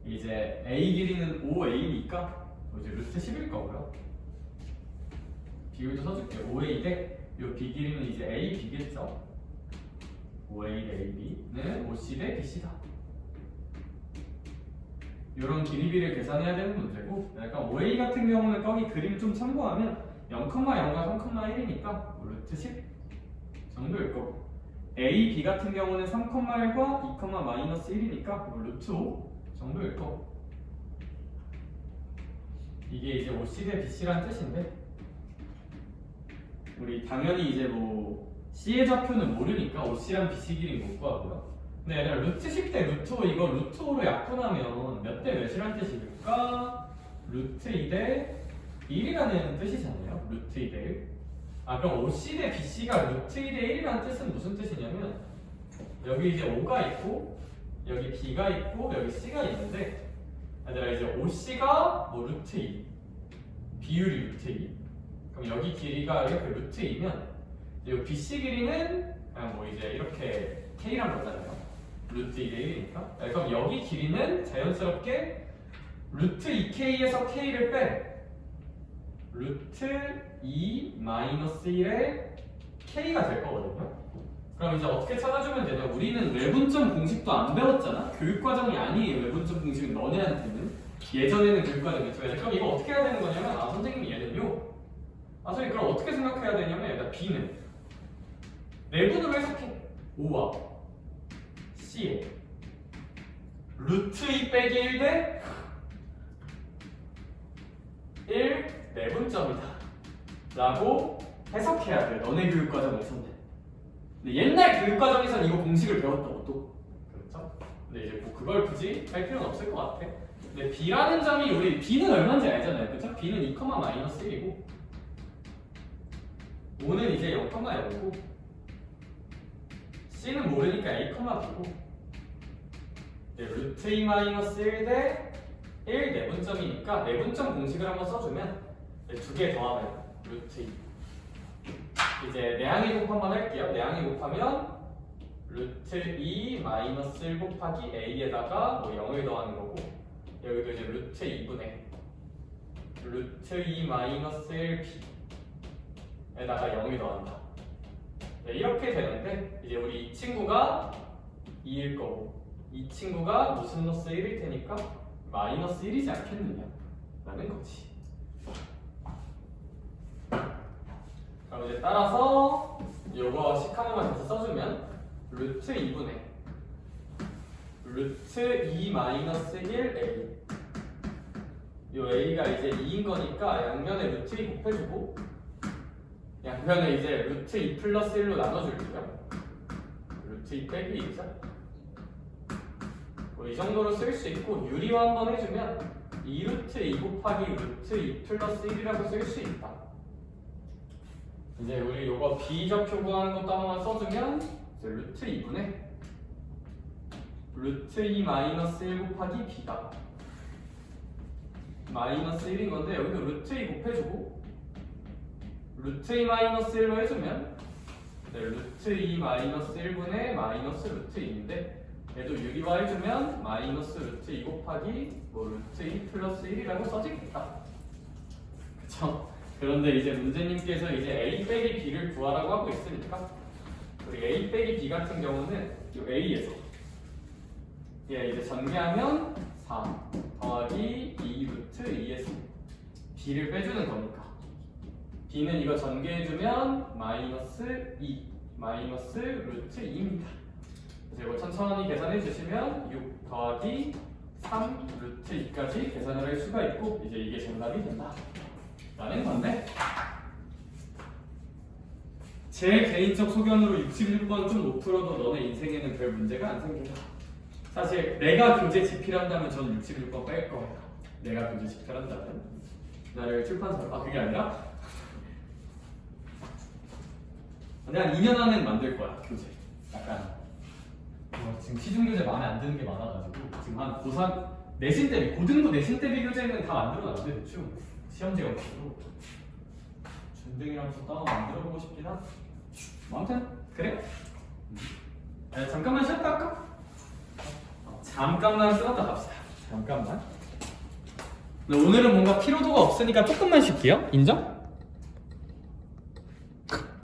이제 A 길이는 5A니까 이제 루트 10일 거고요. 비율도 써줄게요. 5A 대 요 B 길이는 이제 A, B겠죠. 5A 대 AB는 5C 대 BC다. 이런 길이비를 계산해야 되는 문제고, 약간 5A 같은 경우는 거기 그림 좀 참고하면 0,0과 3,1이니까 루트 10 정도일 거고, A, B 같은 경우는 3,1과 2,-1이니까 루트 5 정도일 거고. 이게 이제 OC 대 BC라는 뜻인데, 우리 당연히 이제 뭐 C의 좌표는 모르니까 OC랑 BC 길이 못 구하고요. 근데 얘들아 루트 10 대 루트 5 이거 루트 5로 약분하면 몇 대 몇이란 뜻일까? 루트 2 대 1이라는 뜻이잖아요. 루트 2 대 1. 아 그럼 OC 대 BC가 루트 2 대 1이라는 뜻은 무슨 뜻이냐면 여기 이제 O가 있고 여기 B가 있고 여기 C가 있는데 얘들아 이제 OC가 뭐 루트 2 비율이 루트 2 그럼 여기 길이가 이렇게 루트 2면 이 BC 길이는 그냥 뭐 이제 이렇게 K란 거잖아요. 루트 2대 1이니까. 그럼 여기 길이는 자연스럽게 루트 2K에서 K를 뺀 루트 2 마이너스 1의 K가 될 거거든요. 그럼 이제 어떻게 찾아주면 되냐? 우리는 외분점 공식도 안 배웠잖아. 교육과정이 아니에요. 외분점 공식은 너네한테는. 예전에는 교육과정이었죠. 그럼 이거 어떻게 해야 되는 거냐면 아 선생님이 얘는요. 아 선생님 그럼 어떻게 생각해야 되냐면 일단 B는 내분으로 해석해. 5와 C에 루트 2 빼기 1 대 1 내분점이다 라고 해석해야 돼. 너네 교육과정에서는. 근데 옛날 교육과정에서는 이거 공식을 배웠다고 또 그렇죠? 근데 이제 뭐 그걸 굳이 할 필요는 없을 것 같아. 근데 B라는 점이 우리 B는 얼마인지 알잖아요. 그렇죠? B는 2, 마이너스 1이고 5는 이제 0,0고 C는 모르니까 A, B고 루트 2 마이너스 1 대 1 내분점이니까 내분점 공식을 한번 써주면 두 개 더하면 루트 2 이제 내항의 곱 한번 할게요. 내항의 곱하면 루트 2 마이너스 1 곱하기 A에다가 뭐 0을 더하는 거고 여기도 이제 루트 2분의 루트 2 마이너스 1 B에다가 0을 더한다. 네, 이렇게 되는데 이제 우리 이 친구가 2일 거고 이 친구가 무슨 로스 1일 테니까 마이너스 1이지 않겠느냐 라는 거지. 그럼 이제 따라서 요거 식 하나만 다시 써주면 루트 2분의 루트 2 마이너스 1 A 요 A가 이제 2인 거니까 양면에 루트 2 양변에 이제 루트 2 플러스 1로 나눠줄게요. 루트 루트 2 빼기 2죠. 뭐 이 정도로 쓸 수 있고 유리화 한번 해주면 2 루트 2 곱하기 루트 2 플러스 1이라고 쓸 수 있다. 이제 우리 요거 비접표 구하는 것도 한번 써주면 이제 루트 2분의 루트 2 마이너스 1 곱하기 b가 마이너스 1인 건데 여기도 루트 2 곱해주고 루트 2 마이너스 1로 해주면 네, 루트 2 마이너스 1분의 마이너스 루트 2인데 얘도 유리화 해주면 마이너스 루트 2 곱하기 뭐 루트 2 플러스 1이라고 써지겠다. 그쵸? 그런데 이제 문제님께서 이제 a 빼기 b를 구하라고 하고 있으니까 우리 a 빼기 b 같은 경우는 이 a에서 얘 이제 전개하면 4 더하기 2 루트 2에서 b를 빼주는 거니까 b는 이거 전개해주면 마이너스 2 마이너스 루트 2입니다. 그래서 이거 천천히 계산해 주시면 6 더하기 3 루트 2까지 계산을 할 수가 있고 이제 이게 정답이 된다 라는 건데 제 개인적 소견으로 61번 좀 못 풀어도 너네 인생에는 별 문제가 안 생긴다. 사실 내가 교재 집필한다면 저는 61번 뺄 거예요. 내가 교재 집필한다면 나를 출판사로 그게 아니라 내가 2년 안에 만들 거야 교재. 약간 지금 시중 교재 마음에 안 드는 게 많아가지고 지금 한 고3 내신 대비 고등부 내신 대비 교재는 다 만들어놨는데 대충 시험지가 없어도 준등이랑 또 따로 만들어보고 싶긴 하다. 뭐 아무튼 그래? 잠깐만 쉬었다 할까? 잠깐만 쉬었다 갑시다. 잠깐만. 오늘은 뭔가 피로도가 없으니까 조금만 쉴게요. 인정?